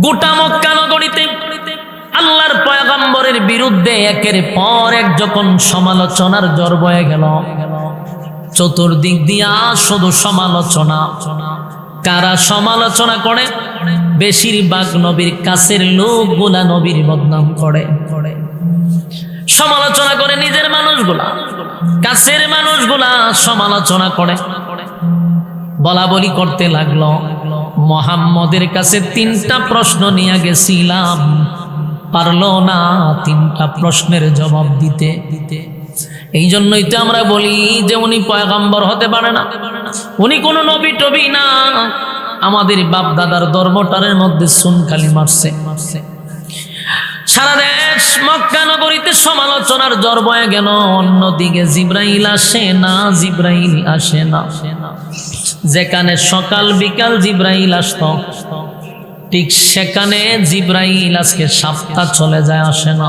গোটা মক্কা নগরীতে আল্লাহর পয়গম্বরের বিরুদ্ধে একের পর এক যখন সমালোচনার ঝড় বয়ে গেল, চতুর্দিক দিয়া শুধু সমালোচনা। কারা সমালোচনা করে? বেশিরভাগ নবীর কাছের লোকগুলা নবীর বদনাম করে। সমালোচনা করে নিজের মানুষগুলা, কাছের মানুষগুলা সমালোচনা করে, বলা বলি করতে লাগলো। মুহাম্মদের কাছে 3টা প্রশ্ন নিয়ে গেছিলাম, পারলো না 3টা প্রশ্নের জবাব দিতে। এই জন্যই তো আমরা বলি যে উনি পয়গম্বর হতে পারে না, উনি কোনো নবী টবি না। আমাদের বাপ দাদার ধর্মটারের মধ্যে সুনকালি মারছে। সারা দেশ মক্কা নগরীতে সমালোচনার ঝড় বয়ে গেল। অন্যদিকে জিব্রাইল আসে না, জিব্রাইল আসে না। যেখানে সকাল বিকাল জিব্রাইল আসতো, ঠিক সেখানে জিব্রাইল আজকে সপ্তাহ চলে যায়, আসে না।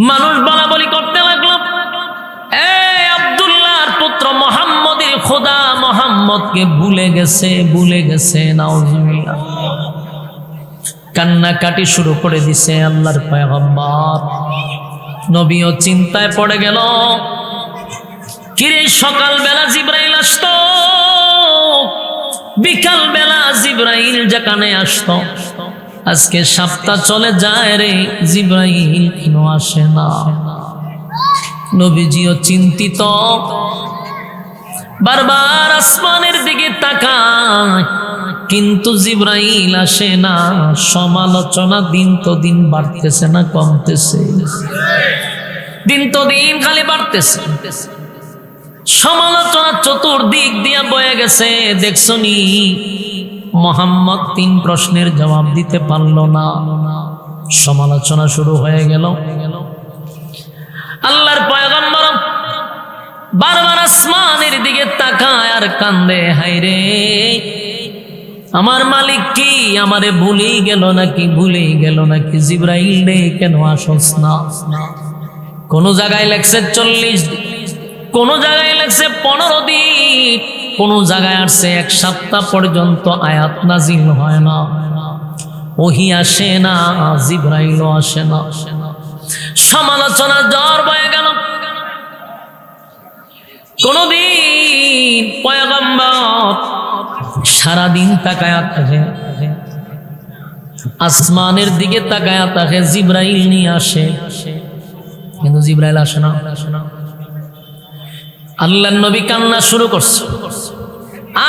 মানুষ বলা বলি করতে লাগলো, এই আব্দুল্লাহর পুত্র মুহাম্মদের খোদা মুহাম্মদকে ভুলে গেছে। নাউজুবিল্লাহ। কান্নাকাটি শুরু করে দিছে আল্লাহর পয়গম্বর। নবীও চিন্তায় পড়ে গেল, কিরে সকাল বেলা জিব্রাইল আসতো, বিকাল বেলা জিব্রাইল যেখানে আসতো, আজকে সপ্তাহ চলে যায় রে, জিব্রাইল কেন আসে না? নবীজিও চিন্তিত, বারবার আসমানের দিকে তাকায়, কিন্তু জিব্রাইল আসে না। সমালোচনা দিন তো দিন বাড়তেছে না কমতেছে? দিন তো দিন খালি বাড়তেছে। সমালোচনা চতুর্দিক দিয়া বয়ে গেছে। দেখছো নি, মুহাম্মদ 3 প্রশ্নের জবাব দিতে পারলো না, সমালোচনা শুরু হয়ে গেল। আল্লাহর পয়গম্বর বারবার আসমানের দিকে তাকায় আর কান্দে, হায়রে আমার মালিক কি আমারে ভুলেই গেল নাকি? জিব্রাইল রে কেন আসস না? কোন জায়গায় লেখছে 40 দিন, কোন জায়গায় লেখছে 15 দিন, কোন জায়গায় আসছে 1 সপ্তাহ পর্যন্ত আয়াত নাজিল হয় না, ওহী আসে না, জিব্রাইলও আসে না। সমালোচনা ঝড় বয়ে গেল। কোনদিন পয়গম্বর সারাদিন তাকায়া থাকে, আসমানের দিকে তাকায়া থাকে, জিব্রাইল নিয়ে আসে, কিন্তু জিব্রাইল আসে না। আল্লাহর নবী কান্না শুরু করছে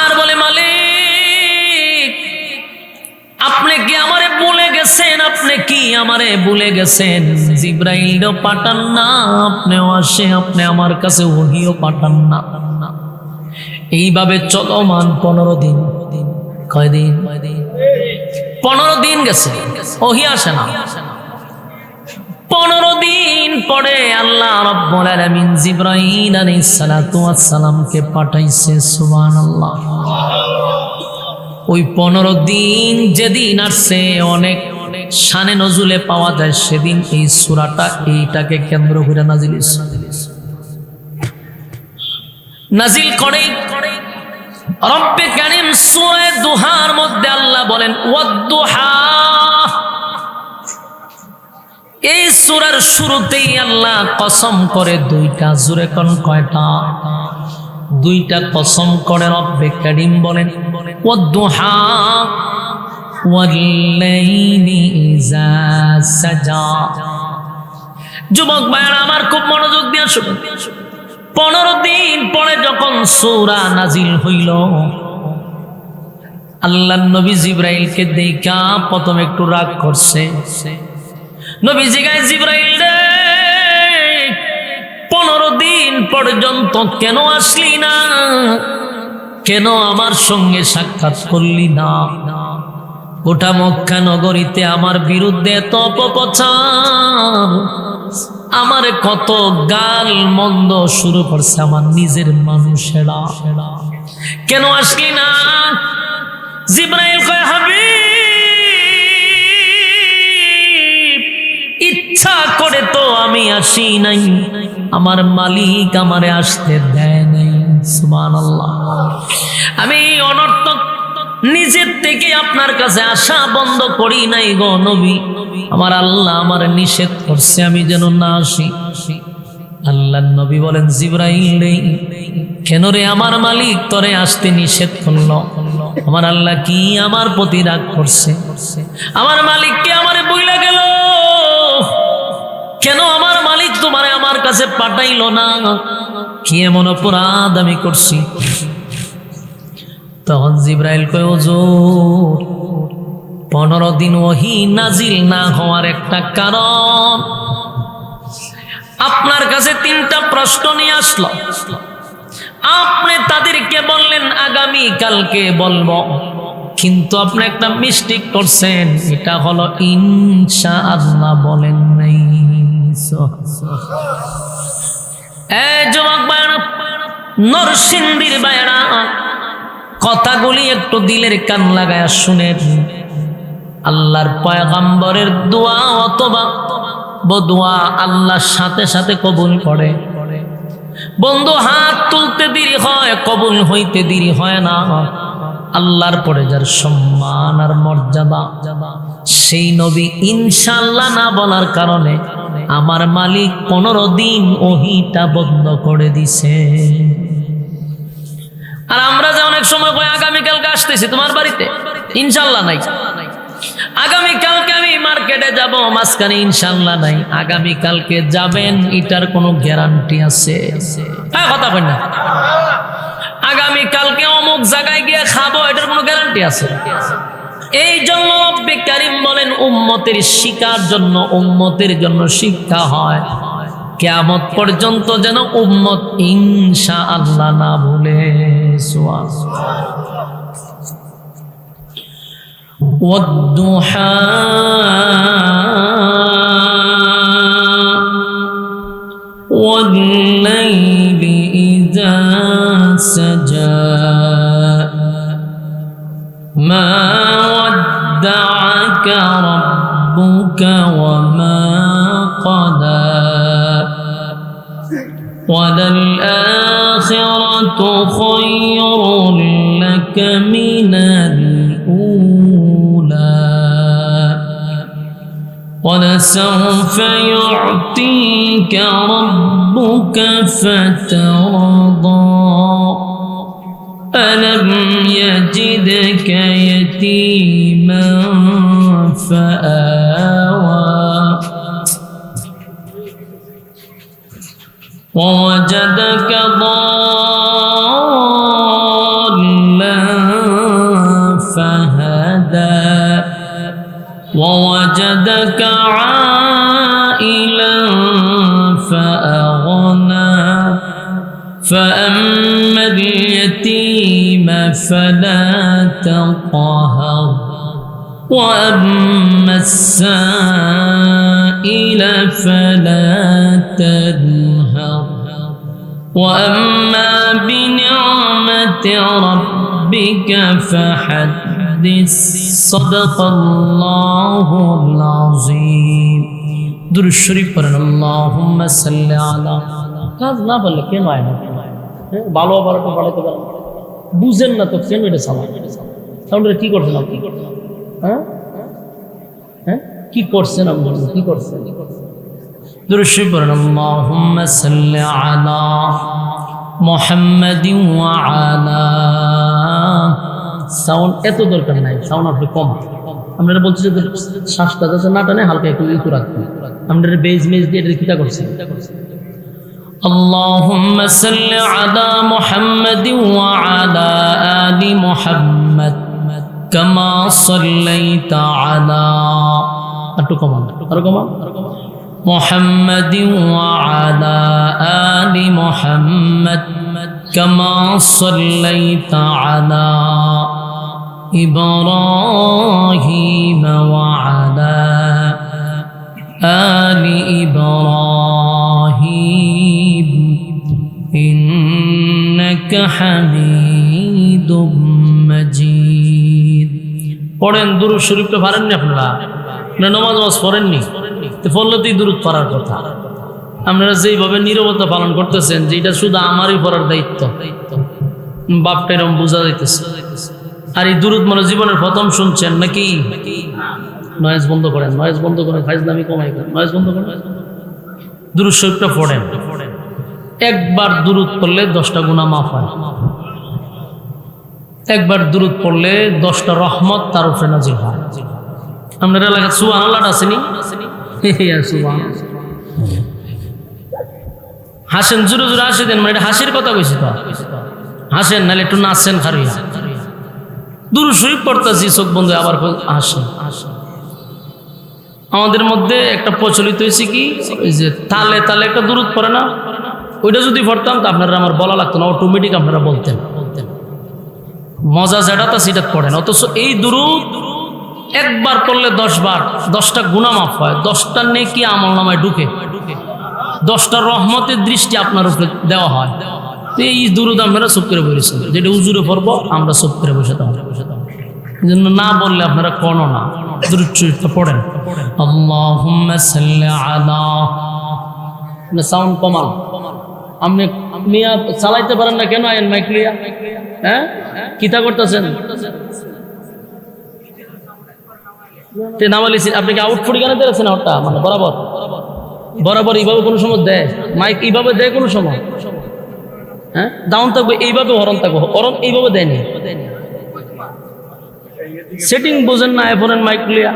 আর বলে, মালিক আপনি কি আমারে ভুলে গেছেন? জিব্রাইলও পাঠান না, আপনিও আসে, আপনি আমার কাছে ওহীও পাঠান না। এইভাবে চলমান 15 দিন। কয়দিন? 15 দিন গেছে, ওহী আসে না। 15 দিন পরে আল্লাহ রাব্বুল আলামিন জিব্রাইল আলাইহিস সালাতু ওয়াস সালামকে পাঠাইছে। সুবহানাল্লাহ। ওই 15 দিন যেদিন আসছে, অনেক শানে নজুলে পাওয়া যায়, সেদিন এই সূরাটা এইটাকে কেন্দ্র করে নাজিল করে রব্বে কারীম। সূরা দুহার মধ্যে আল্লাহ বলেন ওয়াদ-দুহা। এই সূরার শুরুতেই আল্লাহ কসম করে 2টা, জোরে কোন কয়টা? 2টা কসম করে রব্বে কারীম বলেন ওয়াদ-দুহা ওয়াল-লাইলি ইযা সাজা। যুবক ভাইরা আমার, খুব মনোযোগ দিয়ে শুনুন। 15 দিন পরে যখন সূরা নাজিল হইল, আল্লাহর নবী জিব্রাইলকে দেখা প্রথম একটু রাগ করছে। নবী জিগায়, জিব্রাইল রে 15 দিন পর্যন্ত কেন আসলি না? কেন আমার সঙ্গে সাক্ষাৎ করলি না? গোটা মক্কা নগরীতে আমার বিরুদ্ধে এত অপপ্রচার, আমার কত গাল মন্দ শুরু করছে আমার নিজের মানুষেরা, কেন আসলি না? জিব্রাইল কয়, হাবিব ইচ্ছা করে তো আমি আসি নাই, আমার মালিক আমারে আসতে দেয় নাই। সুবহানাল্লাহ। আমি অনর্থক নিজের থেকে আপনার কাছে আসা বন্ধ করি নাই গো নবী। আমার আল্লাহ আমার নিষেধ করছে আমি যেন না আসি। আল্লাহর নবী বলেন, জিবরাইল রে, কেন রে আমার মালিক তোরে আসতে নিষেধ করলো? আমার আল্লাহ কি আমার প্রতি রাগ করছে? আমার মালিক কে আমারে বইলা গেল? কেন আমার মালিক তোমারে আমার কাছে পাঠাইলো না? কি এমন অপরাধ আমি করছি? তখন জিবরাইল কয়, হুজুর 15 দিন ওহী নাজিল না হওয়ার একটা কারণ, আপনার কাছে 3টা প্রশ্ন নিয়ে আসলো। আপনি তাদেরকে বললেন আগামী কালকে বলবো, কিন্তু আপনি একটা মিস্টেক করছেন, এটা হলো ইনশাআল্লাহ বলেন নাই। এই যুবক ভাইরা, নরসিংদীর ভাইরা, কথাগুলি একটু দিলের কান লাগায়া শুনেন। আল্লাহর পয়গম্বরের দোয়া অথবা বদুয়া আল্লাহর সাথে সাথে কবুল করে। বন্ধু, হাত তুলতে দেরি হয়, কবুল হইতে দেরি হয় না। আল্লাহর পরে যার সম্মান আর মর্যাদা, সেই নবী ইনশাআল্লাহ না বলার কারণে আমার মালিক 15 দিন ওহীটা বন্ধ করে দিছে। আর আমরা যে অনেক সময় কই আগামীকালকে আসতেছি তোমার বাড়িতে, ইনশাআল্লাহ নাই। আগামীকালকে আমি মার্কেটে যাব, মাঝখানে ইনশাআল্লাহ নাই। আগামীকালকে যাবেন, এটার কোনো গ্যারান্টি আছে? হ্যাঁ, কথা কই না। আগামীকালকে অমুক জায়গায় গিয়ে খাবো, এটার কোনো গ্যারান্টি আছে? এই জন্য রব্বে কারীম বলেন, উম্মতের শিক্ষার জন্য, উম্মতের জন্য শিক্ষা হয় কিয়ামত পর্যন্ত যেন উম্মত ইনশাআল্লাহ না ভুলে। والضحى والليل إذا سجى ما ودعك ربك وما قلى وللآخرة خير لك من الأولى ولسوف يعطيك ربك فترضى ألم يجدك يتيما فآوى ووجدك ضالا فهدى ووجدك عائلا فأغنى فأما اليتيم فلا تقهر وأما السائل فلا تنهر وأما بنعمة ربك فحدث صدق الله العظيم درود الشريف পড়েন اللهم صل على কাজ না বললে কেন হয় না ভালো বারোটা পড়াইতে পারেন বুঝেন না তো কেন এটা চালা সাউন্ডে কি করছেন আপনি হ্যাঁ হ্যাঁ কি করছেন আপনি কি করছেন درود الشريف পড়েন اللهم صل على محمد وعلى সাউন্ড এত দরকার নাই সাউন্ড আপনি কম আমরা বলছি যে শ্বাসটা যাতে না টানে হালকা একটু ইকু রাখবেন আমরা বেজ মেজ দিয়ে এটা কিটা করছি اللهم صل على محمد وعلى آل محمد كما صليت على محمد وعلى آل محمد كما صليت على إبراهيم وعلى آل إبراهيم إنك حميد مجيد পড়েন দুরূদ শরীফটা পারেননি আপনারা না নামাজ পড়েননি তো ফলতেই দুরূদ পড়ার কথা আপনারা যেইভাবে নীরবতা পালন করতেছেন যে এটা শুধু আমারই পড়ার দায়িত্ব বাপটা এরকম বোঝা যাইতেছে আর এই দুরুদ মনে জীবনের প্রথম শুনছেন নাকি? নয়েজ বন্ধ করেন, নয়েজ বন্ধ করেন, ফাইজলামি কমাই করেন, নয়েজ বন্ধ করেন। দুরুদ শরীফটা পড়েন। একবার দুরুদ পড়লে 10টা গুনাহ মাফ হয়। একবার দুরুদ পড়লে 10টা রহমত তার উপরে নাজিল হয়। আপনার এলাকায় সুবহানাল্লাহ আসেনি? সুবহানাল্লাহ। হাসেন, জোরে জোরে হাসি দেন, মানে এটা হাসির কথা কইছি তো। হাসেন, নাহলে একটু নাচছেন খারিয়া। দুরুদ শরীফ পড়তেছি, চোখ বন্ধ, আবার হাসেন। আমাদের মধ্যে একটা প্রচলিত হয়েছে কি, যে তালে তালে একটা দুরুদ পড়ে না, ওইটা যদি পড়তাম তো আপনারা আমার বলা লাগতো না, অটোমেটিক আপনারা বলতেন। মজা যেটা তা সেটা পড়েন। অথচ এই দুরুদ একবার পড়লে 10 বার 10টা গুনাহ মাফ হয়, 10টা নেকি আমলনামায় ঢুকে, 10টা রহমতের দৃষ্টি আপনার উপরে দেওয়া হয়। তো এই দুরুদ আপনারা চুপ করে বলেছেন, যেটা উজুরে পড়ব আমরা চুপ করে বসে থাকবো। এই জন্য না বললে আপনারা কোনো না, দুরুদ শরীফটা পড়েন। আল্লাহুম্মা সাল্লি আলা, সাউন্ড কমান। আপনি মিয়া চালাইতে পারেন না কেন? আইন মাইক লিয়া, হ্যাঁ কিতা করতেছেন? আপনি কি আউটফুট গানে দিয়েছেন? ওটা মানে বরাবর বরাবর এইভাবে কোনো সময় দেয় মাইক, এইভাবে দেয় কোনো সময়? হ্যাঁ, ডাউন থাকবে এইভাবে, হরন থাকবো, হরন এইভাবে দেয়নি। সেটিং বোঝেন না, এফোরেন মাইক লিয়া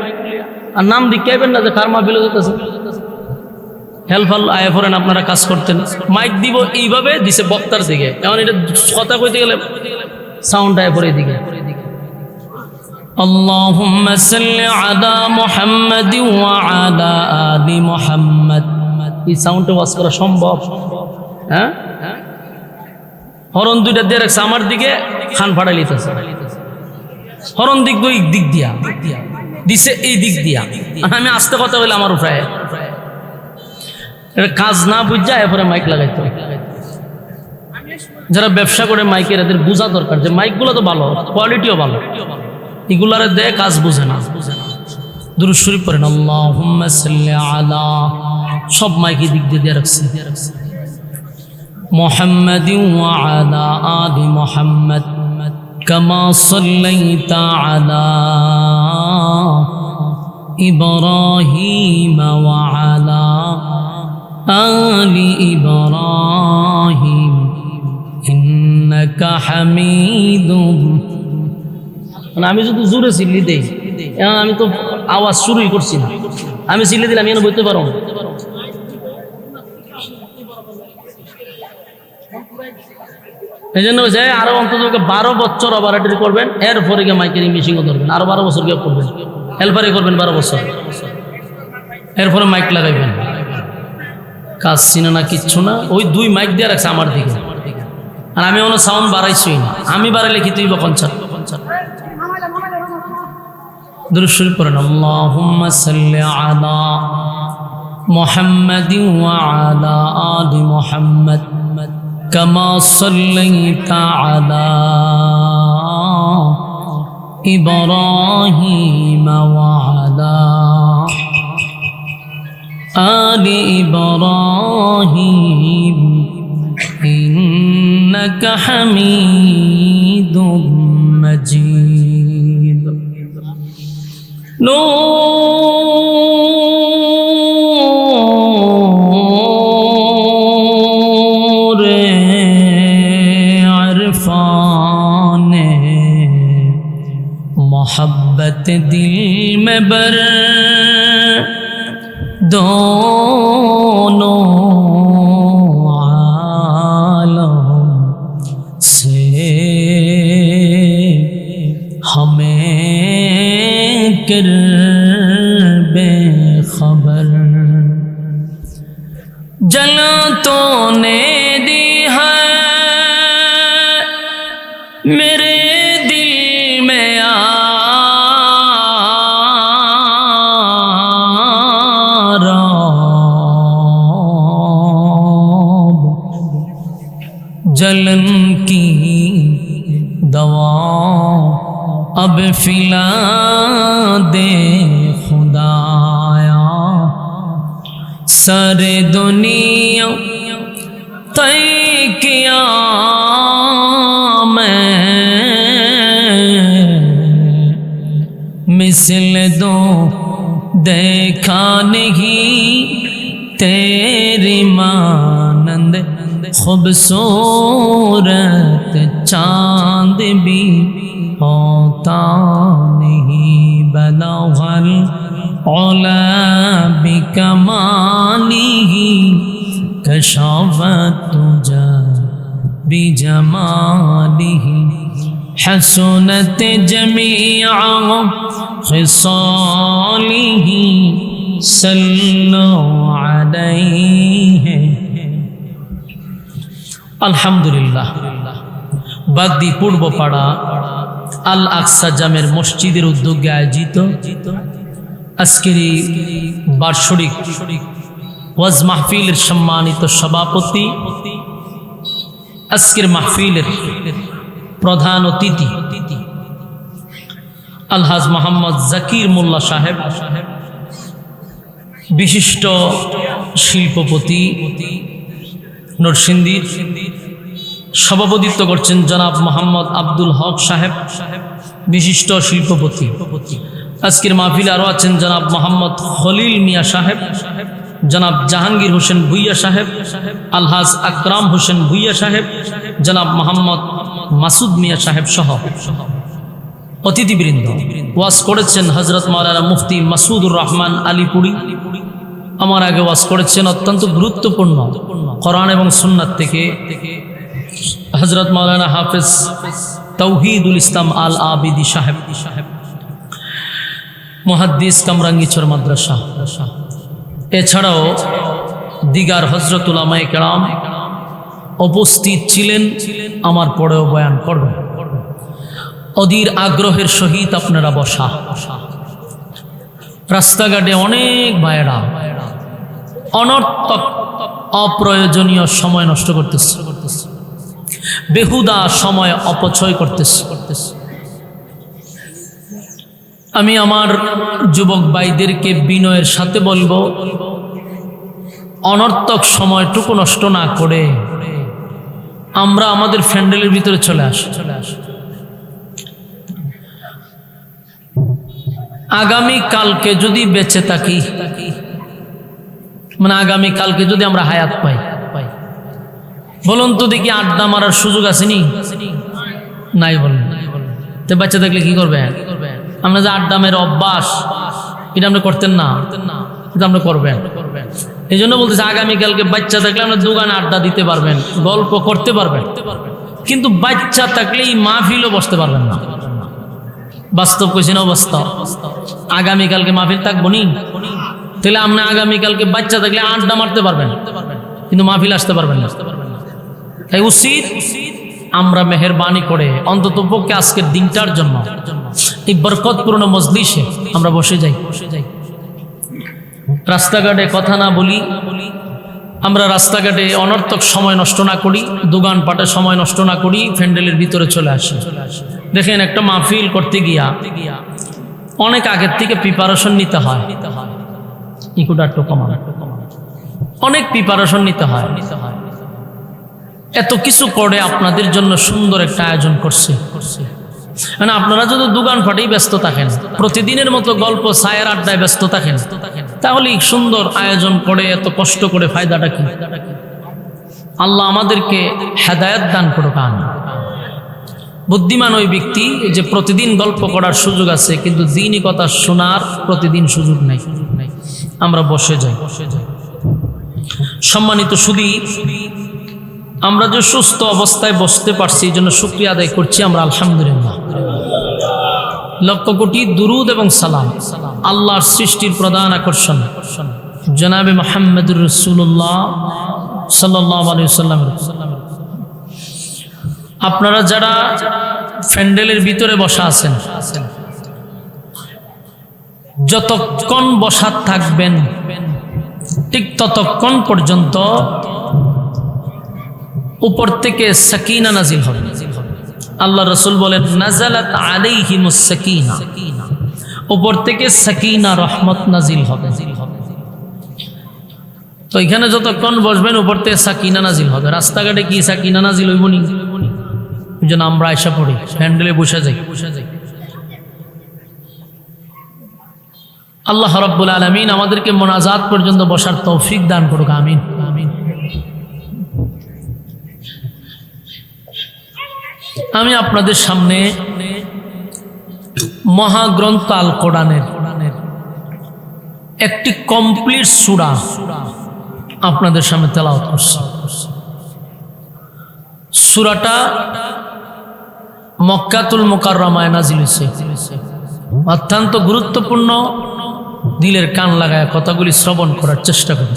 আর নাম দিকেবেন না যে কার মাহফিলে যেতেছে। হেল্পফুল আইফোরেন আপনারা কাজ করতেন, মাইক দিব এইভাবে দিছে বক্তার দিকে, এখন এটা কথা কইতে গেলে সাউন্ড আইফোরের দিকে। আল্লাহুম্মা সাল্লি আলা মুহাম্মাদি ওয়া আলা আলি মুহাম্মাদ, এই সাউন্ডে ওয়াজ করা সম্ভব? হ্যাঁ, হরন দুইটা দিয়ে রাখছে আমার দিকে, খান ফাড়াই লিতেছে। হরন দিক দুই দিক দিয়া দিছে, এই দিক দিয়া। আমি আস্তে কথা বলে আমার উপরে কাজ না বুঝা এরপরে মাইক লাগাইতে। যারা ব্যবসা করে মাইকের, এদের বোঝা দরকার যে মাইকগুলো তো ভালো, কোয়ালিটিও ভালো, এগুলারে দেয় কাজ বুঝে না। দুরূদ শরীফ পড়েন, আল্লাহুম্মা সাল্লি আলা, সব মাইকে দিক দিয়ে রাখছে, মুহাম্মাদিন ওয়া আলা আলি মুহাম্মাদ কামা সাল্লাইতা আলা ইব্রাহিম ওয়া আলা আলি ইব্রাহিম ইন্নাকা হামিদুম। আমি যদি জোরে চিল্লি দেই, আমি তো আওয়াজ শুরুই করছি না, আমি চিল্লি দিলে আমি বলতে পারো। এই জন্য আরো অন্তত 12 বছর অপারেটরি করবেন, এরপরে গিয়ে মাইকেরিং মেশিনও ধরবেন, আরো 12 বছর গিয়ে করবেন, হেল্পারে করবেন 12 বছর, এরপরে মাইক লাগাইবেন। কাজ চিনে না, কিচ্ছু না, ওই 2 মাইক দিয়ে রাখছে আমার দিকে, আর আমি কোনো সাউন্ড বাড়াইছই না। আমি বাড়াইলে কি তুই বা কনসার্ট। দুরূদ শরীফ পড়েন, আল্লাহুম্মা সাল্লি আলা মুহাম্মাদিন ওয়া আলা আলি মুহাম্মাদ কামা সাল্লাইতা আলা ইব্রাহিম ওয়া আলা আলি ইব্রাহিম ইন্নাকা হামিদুম মাজিদ। নূরে अरफाने मोहब्बत दिल में बर दोनों आलम से हमें कर बेखबर। जला तो ने दी है मेरे दिल में आराम, जलन की दवा अब फिला दे खुदाया। सारे दुनिया तय किया मैं मिसल दो देखा नहीं तेरी मानंद खूबसूरत चांद भी होता नहीं बलवल औला बिकमालिही कशाफत तुझा बिजमालिही हसनत जमीअ खिसालिही सल्लु अलैहि। আলহামদুলিল্লাহ। বাগদি পূর্বপাড়া আল আকসা জামের মসজিদের উদ্যোগে আয়োজিত আজকের এই বার্ষিক ওয়াজ মাহফিলের সম্মানিত সভাপতি, আজকের মাহফিলের প্রধান অতিথি আলহাজ মোহাম্মদ জাকির মোল্লা সাহেব, বিশিষ্ট শিল্পপতি নরসিংদীর, সভাপতিত্ব করছেন জনাব মোহাম্মদ আব্দুল হক সাহেব, বিশিষ্ট শিল্পপতি। আজকের মাহফিলে আরও আছেন জনাব মোহাম্মদ খলিল মিয়া সাহেব, জনাব জাহাঙ্গীর হোসেন ভুইয়া সাহেব, আলহাজ আকরাম হোসেন ভুইয়া সাহেব, জনাব মোহাম্মদ মাসুদ মিয়া সাহেব সহ অতিথিবৃন্দ। ওয়াজ করেছেন হজরত মাওলানা মুফতি মাসুদুর রহমান আলীপুরি। আমার আগে ওয়াজ করেছেন অত্যন্ত গুরুত্বপূর্ণ কোরআন এবং সুন্নাত থেকে হজরত মাওলানা হাফেজ তৌহিদুল ইসলাম আল আবিদি সাহেব, মুহাদ্দিস কামরাঙ্গীরচর মাদ্রাসা। এছাড়াও দিগার হজরত উলামায়ে কেরাম উপস্থিত ছিলেন, আমার পরেও বয়ান করবেন। অধীর আগ্রহের সহিত আপনারা বসা। রাস্তাঘাটে অনেক ভাইয়েরা অনর্থক অপ্রয়োজনীয় সময় নষ্ট করতেছে, বেহুদা সময় অপচয় করতেছে। আমি আমার যুবক ভাইদেরকে বিনয়ের সাথে বলবো, অনর্থক সময়টুকু নষ্ট না করে আমরা আমাদের ফ্যান্ডেলের ভিতরে চলে আসি। আগামী কালকে যদি বেঁচে থাকি, মানে আগামী কালকে যদি আমরা হায়াত পাই, বলুন তো দেখি আড্ডা মারার সুযোগ আসেনি? নাই বলুন। তো বাচ্চা থাকলে কি করবে? আমরা যে আড্ডা মেয়ের অভ্যাস, এটা আমরা করতেন না, এটা আমরা করবেন। এই জন্য বলতেছে আগামীকালকে বাচ্চা থাকলে আমরা দোকানে আড্ডা দিতে পারবেন, গল্প করতে পারবেন, কিন্তু বাচ্চা থাকলে এই মাহফিলও বসতে পারবেন না। বাস্তব কইছি না? অবস্থা আগামীকালকে মাহফিল থাকবো নি, তাহলে আপনি আগামীকালকে বাচ্চা থাকলে আড্ডা মারতে পারবেন, কিন্তু মাহফিল আসতে পারবেন না। তাই উচিত আমরা মেহেরবানি করে অন্তত পক্ষে আজকের দিনটার জন্য এই বরকতপূর্ণ মজলিসে আমরা বসে যাই। রাস্তাঘাটে কথা না বলি, আমরা রাস্তাঘাটে অনর্থক সময় নষ্ট না করি, দোকানপাটে সময় নষ্ট না করি, ফ্যান্ডেলের ভিতরে চলে আসি। দেখেন একটা মাহফিল করতে গিয়া অনেক আগের থেকে প্রিপারেশন নিতে হয়, অনেক প্রিপারেশন নিতে হয়। এত কিছু করে আপনাদের জন্য সুন্দর একটা আয়োজন করছে। মানে আপনারা যদি দোকানপাটেই ব্যস্ত থাকেন, প্রতিদিনের মতো গল্প ছায়ের আড্ডায় ব্যস্ত থাকেন, তাহলে সুন্দর আয়োজন করে এত কষ্ট করে ফায়দাটা কি? আল্লাহ আমাদেরকে হেদায়েত দান করুক। বুদ্ধিমান ওই ব্যক্তি যে প্রতিদিন গল্প করার সুযোগ আছে, কিন্তু দ্বীনি কথা শোনার প্রতিদিন সুযোগ নাই, আমরা বসে যাই। সম্মানিত সুধী, আমরা যে সুস্থ অবস্থায় বসতে পারছি এই জন্য শুকরিয়া আদায় করছি আমরা, আলহামদুলিল্লাহ। লক্ষ কোটি দুরুদ এবং সালাম আল্লাহর সৃষ্টির প্রধান আকর্ষণ জনাবে মুহাম্মদুর রাসূলুল্লাহ সাল্লাল্লাহু আলাইহি ওয়াসাল্লাম। আপনারা যারা প্যান্ডেলের ভিতরে বসা আছেন, যতক্ষণ বসা থাকবেন ঠিক ততক্ষণ পর্যন্ত উপর থেকে সাকিনা নাজিল হবে। আল্লাহ রাসূল বলেন নাজালাত আলাইহিমুস সাকিনা, উপর থেকে সাকিনা রহমত নাজিল হবে। তো এখানে যতক্ষণ বসবেন উপর থেকে সাকিনা নাজিল হবে। রাস্তাঘাটে কি সাকিনা নাজিল হইব নি? যেন আমরা আয়সা পড়ি, প্যান্ডেলে বসে যাই। আল্লাহ রাব্বুল আলামিন আমাদেরকে মোনাজাত পর্যন্ত বসার তৌফিক দান করুক, আমিন। আমি আপনাদের সামনে মহাগ্রন্থ আল কোরআনের একটি কমপ্লিট সূরা আপনাদের সামনে তেলাওয়াত করছি। সূরাটা মক্কাতুল মুকাররমায় নাজিল হয়েছে। অত্যন্ত গুরুত্বপূর্ণ, দিলের কান লাগায় কথাগুলি শ্রবণ করার চেষ্টা করুন।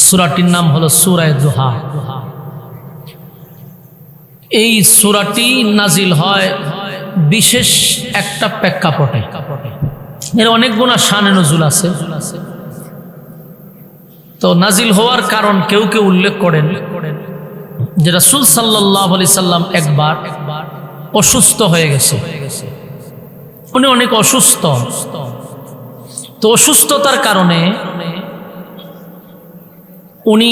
সূরাটির নাম হলো সূরা দুহা। এই সূরাটি নাজিল হয় বিশেষ একটা প্রেক্ষাপটে। এর অনেকগুলো শানে নজুল আছে। তো নাজিল হওয়ার কারণ কেউ কেউ উল্লেখ করেন যে রাসূল সাল্লাল্লাহু আলাইহি সাল্লাম একবার অসুস্থ হয়ে গেছে। উনি অনেক অসুস্থ। তো অসুস্থতার কারণে উনি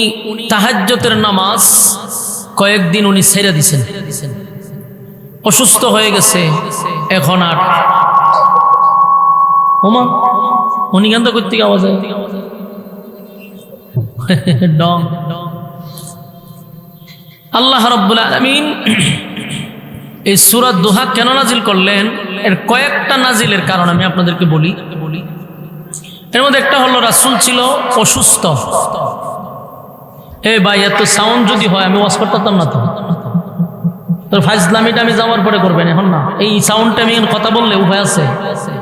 তাহাজ্জুদের নামাজ কয়েকদিন উনি ছেড়ে দিয়েছেন। অসুস্থ হয়ে গেছে, এখন আর ওমা উনি কেন করতে আওয়াজ হয় ডং। আল্লাহ রাব্বুল আলামিন এই সূরা দুহা কেন নাজিল করলেন, এর কয়েকটা নাজিলের কারণ আমি আপনাদেরকে বলি। এর মধ্যে একটা হলো রাসূল ছিল অসুস্থ। ভাই এত সাউন্ড যদি হয় আমি ওয়াজ করতাম না। তোর ফাইজলামিটা আমি যাওয়ার পরে করবেন, এখন না। এই সাউন্ডটা আমি কথা বললে উপায় আছে?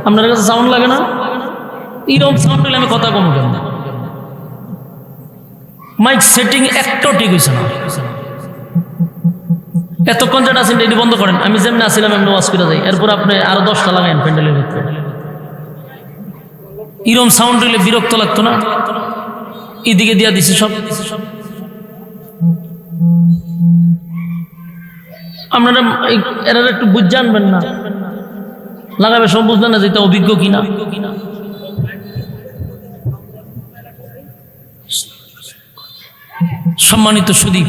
আপনার কাছে সাউন্ড লাগে না? এইরকম সাউন্ড হলে আমি কথা কম কেন? মাইক সেটিং একটাও ঠিক হয়েছে না। এতক্ষণ যেটা আছেন এটি বন্ধ করেন। আমি যেমনি আসছিলাম এমনি ওয়াজ করে যাই, এরপর আপনি আরো 10টা লাগাইন প্যান্ডেলের ভিতরে। এরকম সাউন্ড হইলে বিরক্ত লাগতো না? এদিকে দিয়া দিছি সব। আপনারা এরা একটু বুঝ জানবেন না, লাগাবে সব বুঝবেন না যে এটা অভিজ্ঞ কিনা। সম্মানিত সুদী,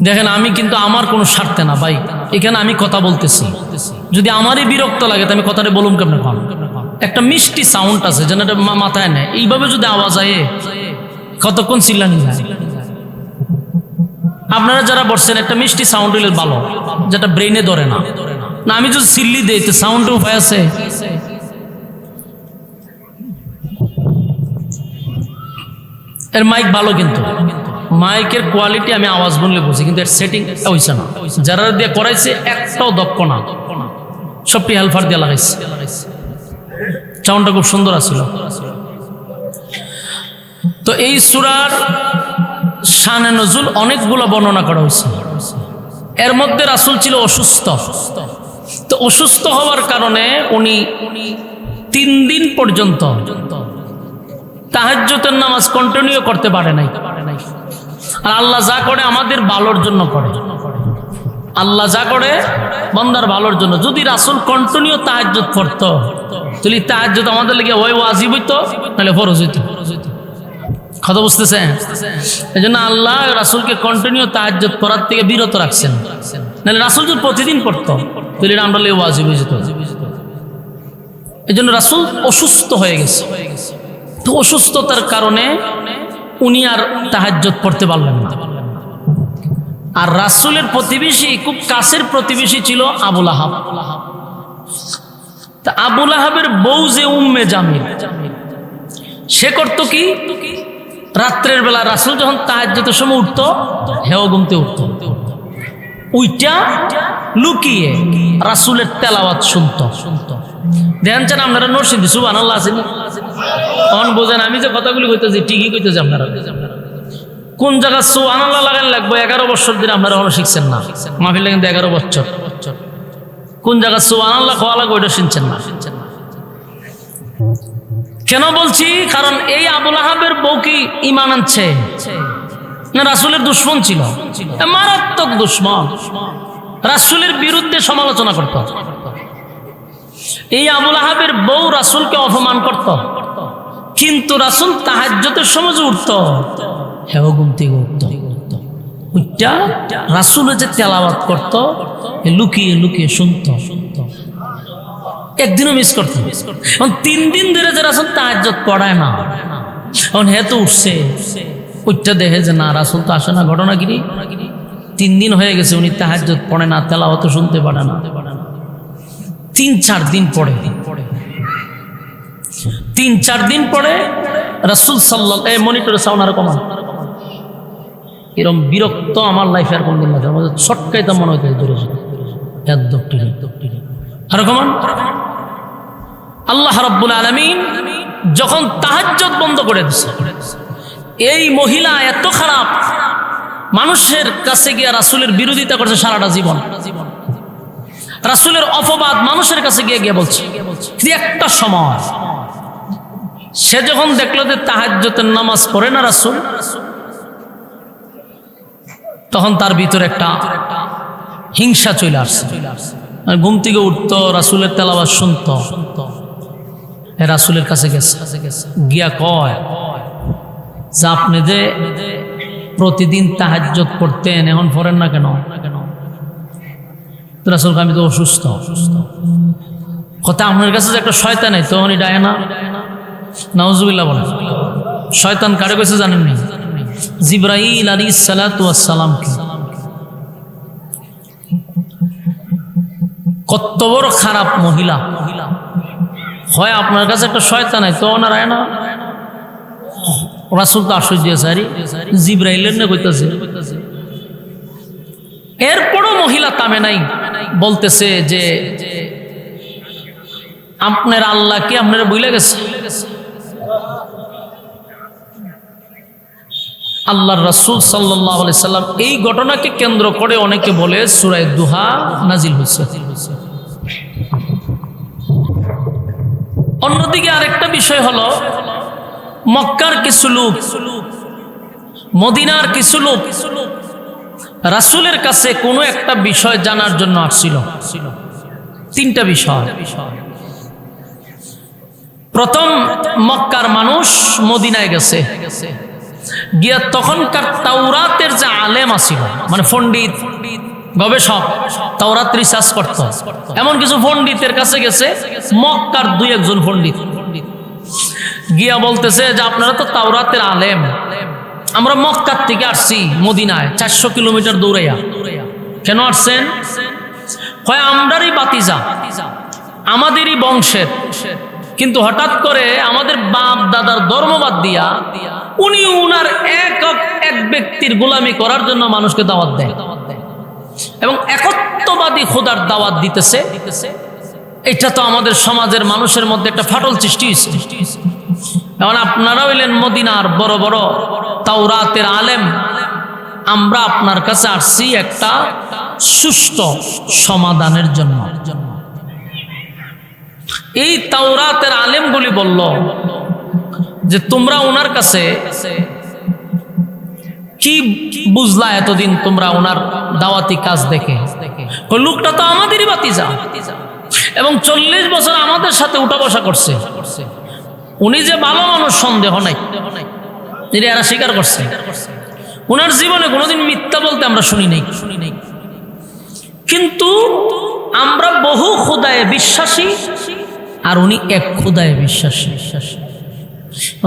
দেখেন আমি কিন্তু আমার কোনো স্বার্থে না ভাই, এখানে আমি কথা বলতেছি। যদি আমারই বিরক্ত লাগে তো আমি কথাটা বলুন কেমন? একটা মিষ্টি সাউন্ড আছে যেন এটা মাথায় নেয়, এইভাবে যদি আওয়াজ আয়ে কতক্ষণ চিল্লানি যায়। আপনারা যারা বসছেন একটা মিষ্টি সাউন্ড হইলে ভালো, যেটা ব্রেইনে ধরে না। না আমি যদি চিল্লি দেই তো সাউন্ড উপায় আছে? এর মাইক ভালো, কিন্তু মাইকের কোয়ালিটি আমি আওয়াজ বললে বুঝি, কিন্তু এর সেটিং হইছে না। যারা দিয়ে করাইছে একটাও দক্ষ না, সবটি হেলফার দিয়ে লাগাইছে। সাউন্ডটা খুব সুন্দর আছিল। তো এই সূরার শানে নজুল অনেকগুলো বর্ণনা করা হয়েছে। এর মধ্যে রাসূল ছিল অসুস্থ। তো অসুস্থ হওয়ার কারণে উনি 3 দিন পর্যন্ত তাহাজ্জুদের নামাজ কন্টিনিউ করতে পারে নাই। আর আল্লাহ যা করে আমাদের ভালোর জন্য করে। আল্লাহ যা করে বান্দার ভালোর জন্য। যদি রাসূল কন্টিনিউ তাহাজ্জুদ পড়তো তাহলে তাহাজ্জুদ আমাদের লেগে ওই ওয়াজিব হইতো, নাহলে ফরজ হইতো। কথা বুঝতেছেন? এই জন্য আল্লাহ রাসূলকে কন্টিনিউ তাহাজ্জুদ পড়ার থেকে বিরত রাখছেন। নাহলে রাসূল যদি প্রতিদিন পড়তো তাহলে আমরা লেগে ওয়াজিব হয়ে যেত। এই জন্য রাসূল অসুস্থ হয়ে গেছে। তো অসুস্থতার কারণে উনি আর তাহাজ্জুদ পড়তে পারলেন না। আর রাসূলের প্রতিবেশী, খুব কাছের প্রতিবেশী ছিল আবু লাহাব। তা আবু লাহাবের বউ যে উম্মে জামিল, সে করত কি, রাত্রের বেলা রাসূল যখন তাহাজ্জুদের সময় উঠতো, হেও ঘুমতে উঠতো, উইটা লুকিয়ে রাসূলের তেলাওয়াত শুনতো। ধ্যান চান আপনারা নরসিংদী সুবহানাল্লাহ আছেন তখন বোঝেন আমি যে কথাগুলি কইতেছি ঠিকই কইতেছি। আপনারা কোন জায়গা সুবহানাল্লাহ লাগান লাগবে 11 বছর দিন আপনারা হলো শিখছেন না। মাহফিল কিন্তু 11 বছর। কোন জায়গা সুবহানাল্লাহ খাওয়া লাগবে ওইটা শুনছেন না। কেন বলছি? কারণ এই আবু লাহাবের বউ কি ঈমান আনছে না রাসূলের দুশমন ছিল? মারাত্মক দুশমন, রাসূলের বিরুদ্ধে সমালোচনা করত। এই আবু লাহাবের বউ রাসূলকে অপমান করত, কিন্তু রাসূল তাহাজ্জুদের সময় উঠত, হেও ঘুমতে উঠত, উঠটা রাসূলের যে তেলাওয়াত করত লুকিয়ে লুকিয়ে শুনত। একদিনও মিস করতো। এখন 3 দিন ধরে যে রাসূল তাহাজ্জুদ পড়ায় না, এখন হে তো উঠছে, ওইটা দেখে যে না রাসূল তো আসে না, ঘটনা কি? 3 দিন হয়ে গেছে উনি তাহাজ্জুদ পড়ে না, তেলাওয়াত শুনতে পারে না। 3-4 দিন পড়ে, 3-4 দিন পরে রাসূল সাল্লাল্লাহু আলাইহি মনিটরে সাউন্ড আর কমান এরকম বিরক্ত আমার লাইফে আর কোনদিন লাগে, আমাদের ছটকাইতে মনে হইতে দূরে আর কমান। আল্লাহ রাব্বুল আলামিন যখন তাহাজ্জুদ বন্ধ করে দিছে, এই মহিলা এত খারাপ, মানুষের কাছে গিয়ে রাসূলের বিরোধিতা করছে সারাটা জীবন, রাসূলের অপবাদ মানুষের কাছে গিয়ে গিয়ে বলছে। একটা সময় সে যখন দেখলো যে তাহাজ্জুদের নামাজ পড়ে না রাসূল, তখন তার ভিতরে একটা হিংসা চলে আসছে। ঘুম থেকে উঠতো, রাসূলের তেলাওয়াত শুনতো, রাসূলের কাছে গেছে, গিয়া কয় যে আপনি যে প্রতিদিন তাহাজ্জুদ পড়তেন এখন পড়েন না কেন? রাসূল আমি তো অসুস্থ। কথা আপনার কাছে যে একটা শয়তান আছে, তখনই ডায় না? নাউজুবিল্লাহ বলেন। শয়তান কারে কইছে জানেননি? জিবরাইল আলাইহিস সালাতু ওয়াস সালাম। কত বড় খারাপ মহিলা! হয় আপনার কাছে একটা শয়তান আছে, তখন আর আয় না? রাসূল তো আশ্চর্য সারি জিবরাইলের না কইতাছে। এরপরও মহিলা থামে নাই, বলতেছে যে আপনার আল্লাহ কি আপনারা ভুলে গেছে? আল্লাহর রাসূল সাল্লাল্লাহু আলাইহি সাল্লাম এই ঘটনাকে কেন্দ্র করে অনেকে বলে সূরা দুহা নাজিল হয়েছে। অন্যদিকে আরেকটা বিষয় হলো, মক্কার কিছু লোক, মদিনার কিছু লোক রাসূলের কাছে কোনো একটা বিষয় জানার জন্য আসছিল। 3টা বিষয়। প্রথম, মক্কার মানুষ মদিনায় গেছে, গিয়া তখনকার তাওরাতের যে আলেম আছিল, মানে পণ্ডিত গবেষক, তাওরাত রিসার্চ করত, এমন কিছু পণ্ডিতের কাছে গেছে। মক্কার 2-1 পণ্ডিত গিয়া বলতেছে যে আপনারা তো তাওরাতের আলেম, আমরা মক্কার থেকে আসছি মদিনায় 400 কিলোমিটার দৌড়াইয়া। কেন আসছেন? হয় আমরারই বাতিজা, আমাদেরই বংশের, কিন্তু হঠাৎ করে আমাদের বাপ দাদার ধর্মবাদ দিয়া উনি উনার এক ব্যক্তির গোলামি করার জন্য মানুষকে দাওয়াত দেয় এবং একত্ববাদী খোদার দাওয়াত দিতেছে। এটা তো আমাদের সমাজের মানুষের মধ্যে একটা ফাটল সৃষ্টি হয়েছে। এখন আপনারা হইলেন মদিনার বড় বড় তাওরাতের আলেম, আমরা আপনার কাছে আসছি একটা সুষ্ঠু সমাধানের জন্য। এই তাওরাতের আলেমগুলি বলল যে তোমরা ওনার কাছে কি বুঝলা এতদিন তোমরা ওনার দাওয়াতি কাজ দেখে? লোকটা তো আমাদেরই বাতিজা এবং 40 বছর আমাদের সাথে উঠা বসা করছে, উনি যে ভালো মানুষ সন্দেহ নাই, এরা স্বীকার করছে। ওনার জীবনে কোনোদিন মিথ্যা বলতে আমরা শুনি নাই, কিন্তু আমরা বহু খোদায়ে বিশ্বাসী আর উনি এক খোদায়ে বিশ্বাসী।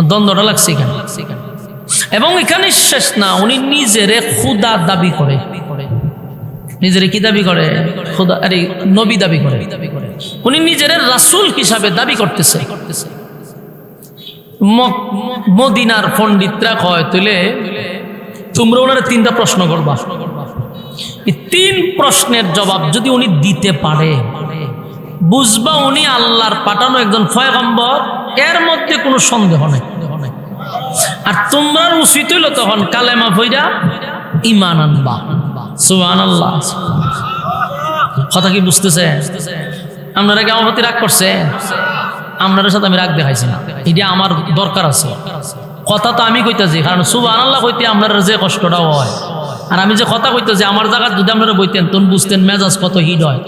দ্বন্দ্বটা লাগছে কেন? এবং এখানে শেষ না, উনি নিজেরে খোদা দাবি করে। নিজেরে কি দাবি করে? খোদা, আরে নবী দাবি করে। উনি নিজের রাসূল হিসাবে দাবি করতেছে। মদিনার পণ্ডিতরা কয় তুলে তোমরা ওনার 3টা প্রশ্ন করবা, এই 3 প্রশ্নের জবাব যদি উনি দিতে পারে বুঝবা উনি আল্লাহর পাঠানো একজন পয়গম্বর, এর মধ্যে কোনো সন্দেহ নেই। আর তোমরা উচিত হইল তখন কালেমা পড়া ঈমান আনবা। সুবহানাল্লাহ। কথা কি বুঝতেছে? আপনারা কি আমার প্রতি রাগ করছে? আপনার সাথে আমি রাগ দেখাইছি না, এটা আমার দরকার আছে। কথা তো আমি কইতেছি, কারণ সুবহানাল্লাহ কইতে আপনার যে কষ্টটাও হয়, আর আমি যে কথা কইতেছি আমার জায়গায় যদি আপনারা বইতেন তখন বুঝতেন মেজাজ কত হিট হয়।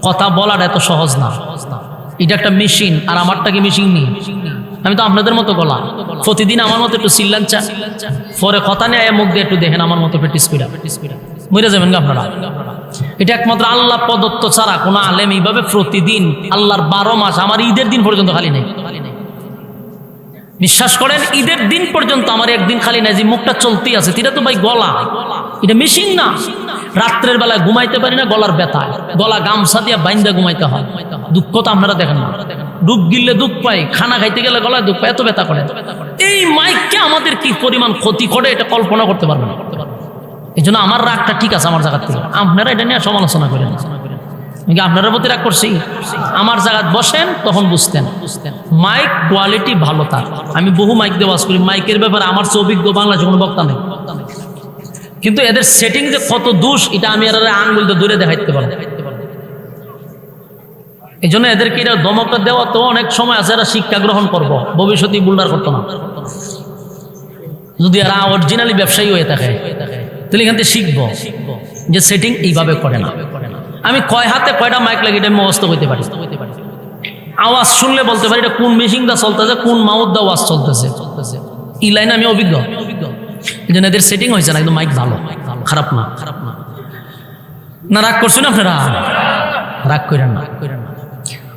কথা বলাটা এত সহজ না, এটা একটা মেশিন, আর আমারটা কি মেশিন নেই। আমি তো আপনাদের মতো গলা, প্রতিদিন আমার মতো একটু চিল্লান চা, পরে কথা নিয়ে মুখ দিয়ে একটু দেখেন আমার মতো প্র্যাকটিস কইরা। মরে যাবেন না আপনারা। এটা একমাত্র আল্লাহ প্রদত্ত ছাড়া কোনো আলেম এইভাবে প্রতিদিন আল্লাহর 12 মাস আমার ঈদের দিন পর্যন্ত খালি নেই। বিশ্বাস করেন, ঈদের দিন পর্যন্ত আমার একদিন খালি নাই, যে মুখটা চলতেই আছে। এটা তো ভাই গলা, এটা মেশিন না। রাত্রের বেলায় ঘুমাইতে পারি না, গলার ব্যথা, গলা গামছা দিয়ে বাইন্দা ঘুমাইতে হয়। দুঃখ তো আপনারা দেখেন না, ডুব গিললে দুঃখ পাই, খানা খাইতে গেলে গলায় দুঃখ পাই, এত ব্যথা করে। এই মাইককে আমাদের কি পরিমাণ ক্ষতি করে এটা কল্পনা করতে পারবেন না। এই জন্য আমার রাগটা ঠিক আছে আমার জায়গা থেকে, আপনারা এটা নিয়ে সমালোচনা করেন। আপনার প্রতি রাগ করছি, আমার জায়গায় বসেন তখন বুঝতেন মাইক কোয়ালিটি ভালো। তার আমি বহু মাইক দিয়ে ওয়াজ করি, মাইকের ব্যাপারে আমার চেয়ে অভিজ্ঞ বাংলাদেশে কোনো বক্তা নেই। কিন্তু এদের সেটিং যে কত দোষ এটা আমি এর আঙ্গুল দিয়ে দূরে দেখাইতে পারবো। এই জন্য এদেরকে এটা ধমকটা দেওয়া তো অনেক সময় আছে, এরা শিক্ষা গ্রহণ করবো, ভবিষ্যতে বুল্ডার করতো না। যদি এরা অরিজিনালি ব্যবসায়ী হয়ে থাকে তাহলে এখান থেকে শিখবো যে সেটিং এইভাবে করে না। আমি কয় হাতে কয়টা মাইক লাগে এটা আমি মুখস্থ করতে পারি। আওয়াজ শুনলে বলতে পারি এটা কোন মেশিনটা চলতেছে, কোন মাউথ দা আওয়াজ চলতেছে। এই লাইনে আমি অভিজ্ঞ। এই জন্য এদের সেটিং হয়েছে না, কিন্তু মাইক ভালো, খারাপ না। না রাগ করছেন আপনারা? রাগ করেন না।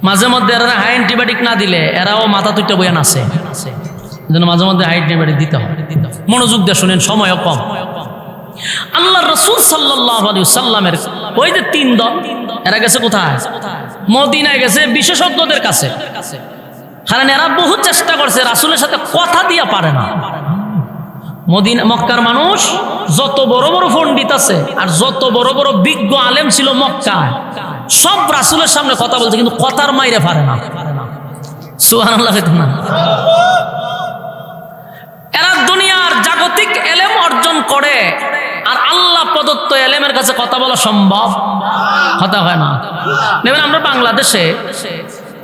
মাঝে মধ্যে এরা হাই অ্যান্টিবায়োটিক না দিলে এরাও মাথা তুইটা বইয়া নাচে। এই জন্য মাঝে মধ্যে হাই অ্যান্টিবায়োটিক দিতে হয়। মনোযোগ দিয়ে শুনেন, সময়ও কম। আল্লাহ রাসূল সাল্লাল্লাহু আলাইহি সাল্লামের ওই যে 3 দল, এরা গেছে কোথায়? মদিনায় গেছে বিশেষজ্ঞদের কাছে। কারণ এরা বহু চেষ্টা করছে, রাসূলের সাথে কথা দিয়া পারে না। মদিনা মক্কার মানুষ যত বড় বড় পণ্ডিত আছে আর যত বড় বড় বিজ্ঞ আলেম ছিল মক্কায়, সব রাসূলের সামনে কথা বলছে, কিন্তু কথার মাইরে পারে না। সুবহানাল্লাহ। এরা দুনিয়ার জাগতিক এলেম অর্জন করে, আর আল্লাহ প্রদত্ত এলেমের কাছে কথা বলা সম্ভব কথা হয় না। দেখবেন আমরা বাংলাদেশে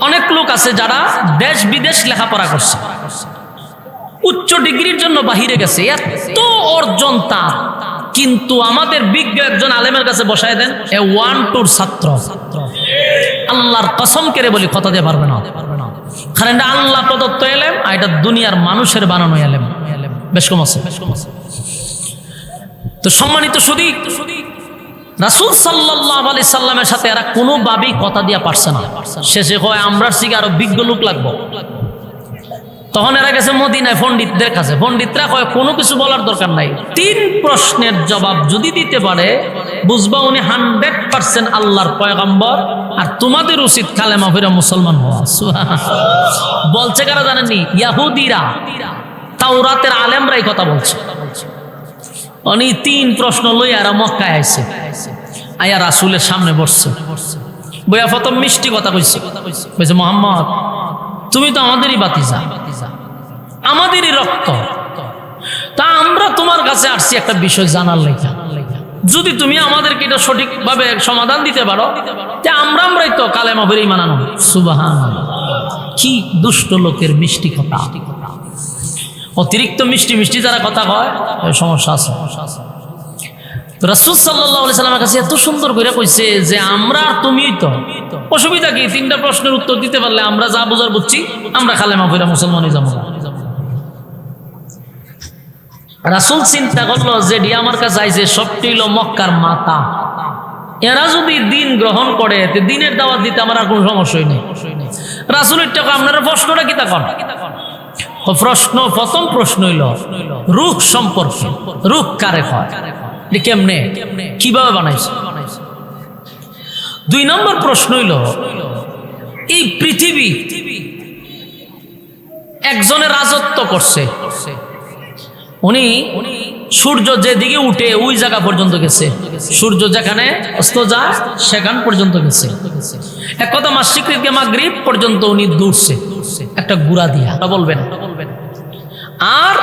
অনেক লোক আছে যারা দেশ বিদেশ লেখাপড়া করছে, উচ্চ ডিগ্রির জন্য বাহিরে গেছে, এত অর্জন তার, কিন্তু আমাদের বিজ্ঞ একজন আলেমের কাছে বসায় দেন, এ 1-2 ছাত্র, আল্লাহর কসম করে বলি কথা দিয়ে পারবে না। কারণ এটা আল্লাহ প্রদত্ত এলেম, আর এটা দুনিয়ার মানুষের বানানো এলেম, বেশ কম আছে। তো সম্মানিত শুধু রাসূল সাল্লাল্লাহু আলাইহি সাল্লামের সাথে এরা কোনোভাবেই কথা দিয়া পারছে না। শেষে কয় আমরা শিখে আরো বিজ্ঞ লোক লাগবো। তখন এরা গেছে মদিনায় পণ্ডিতদের কাছে। পণ্ডিতরা কয় কোনো কিছু বলার দরকার নাই, 3 প্রশ্নের জবাব যদি দিতে পারে বুঝবা উনি 100% আল্লাহর পয়গম্বর, আর তোমাদের উচিত কালেমা পড়ে মুসলমান হওয়া। বলছে কারা জানেননি? ইহুদিরা, তাওরাতের আলেমরাই কথা বলছে। উনি 3 প্রশ্ন লইয়া এরা মক্কায় আইছে, আয়া রাসূলের সামনে বসছে। বইয়া প্রথম মিষ্টি কথা কইছে, বলছে মুহাম্মদ তুমি তো আমাদেরই বাতিজা, আমাদেরই রক্ত, তা আমরা তোমার কাছে আসছি একটা বিষয় জানার লেখা। যদি তুমি আমাদেরকে এটা সঠিকভাবে সমাধান দিতে পারো যে আমরাই তো কালেমা পড়ে ঈমান আনব। সুবহানাল্লাহ, কি দুষ্ট লোকের মিষ্টি কথা। অতিরিক্ত মিষ্টি মিষ্টি যারা কথা কয় সমস্যা আছে। রাসূল সাল্লাল্লাহু আলাইহি সাল্লামের কাছে এত সুন্দর করে কইছে যে আমরা তুমিই তো, অসুবিধা কি? 3টা প্রশ্নের উত্তর দিতে পারলে আমরা যা বুঝার বুঝছি, আমরা কালেমা পড়ে মুসলমান হয়ে যাবো। রাসূল চিন্তা করলো যে আমার কাছে আইছে সবটি হলো মক্কার মাতা, এরা যদি দিন গ্রহণ করে দিনের দাওয়াত দিতে আমার আর কোনো সমস্যাই নেই। রাসূলের টাকা আপনারা প্রশ্নটা কি তা কর? প্রথম প্রশ্ন হইল রূহ সম্পর্কে। রূহ কারে হয়, কেমনে, কিভাবে বানাইছে? 2 নম্বর প্রশ্ন হইল এই পৃথিবী একজনের রাজত্ব করছে, উনি সূর্য যেদিকে উঠে ওই জায়গা পর্যন্ত গেছে, সূর্য যেখানে অস্ত যায় সেখান পর্যন্ত গেছে। এক কথা মাশরিক থেকে মাগরিব পর্যন্ত উনি দৌড়ছে একটা গুড়া দিয়া, বলবেন। আর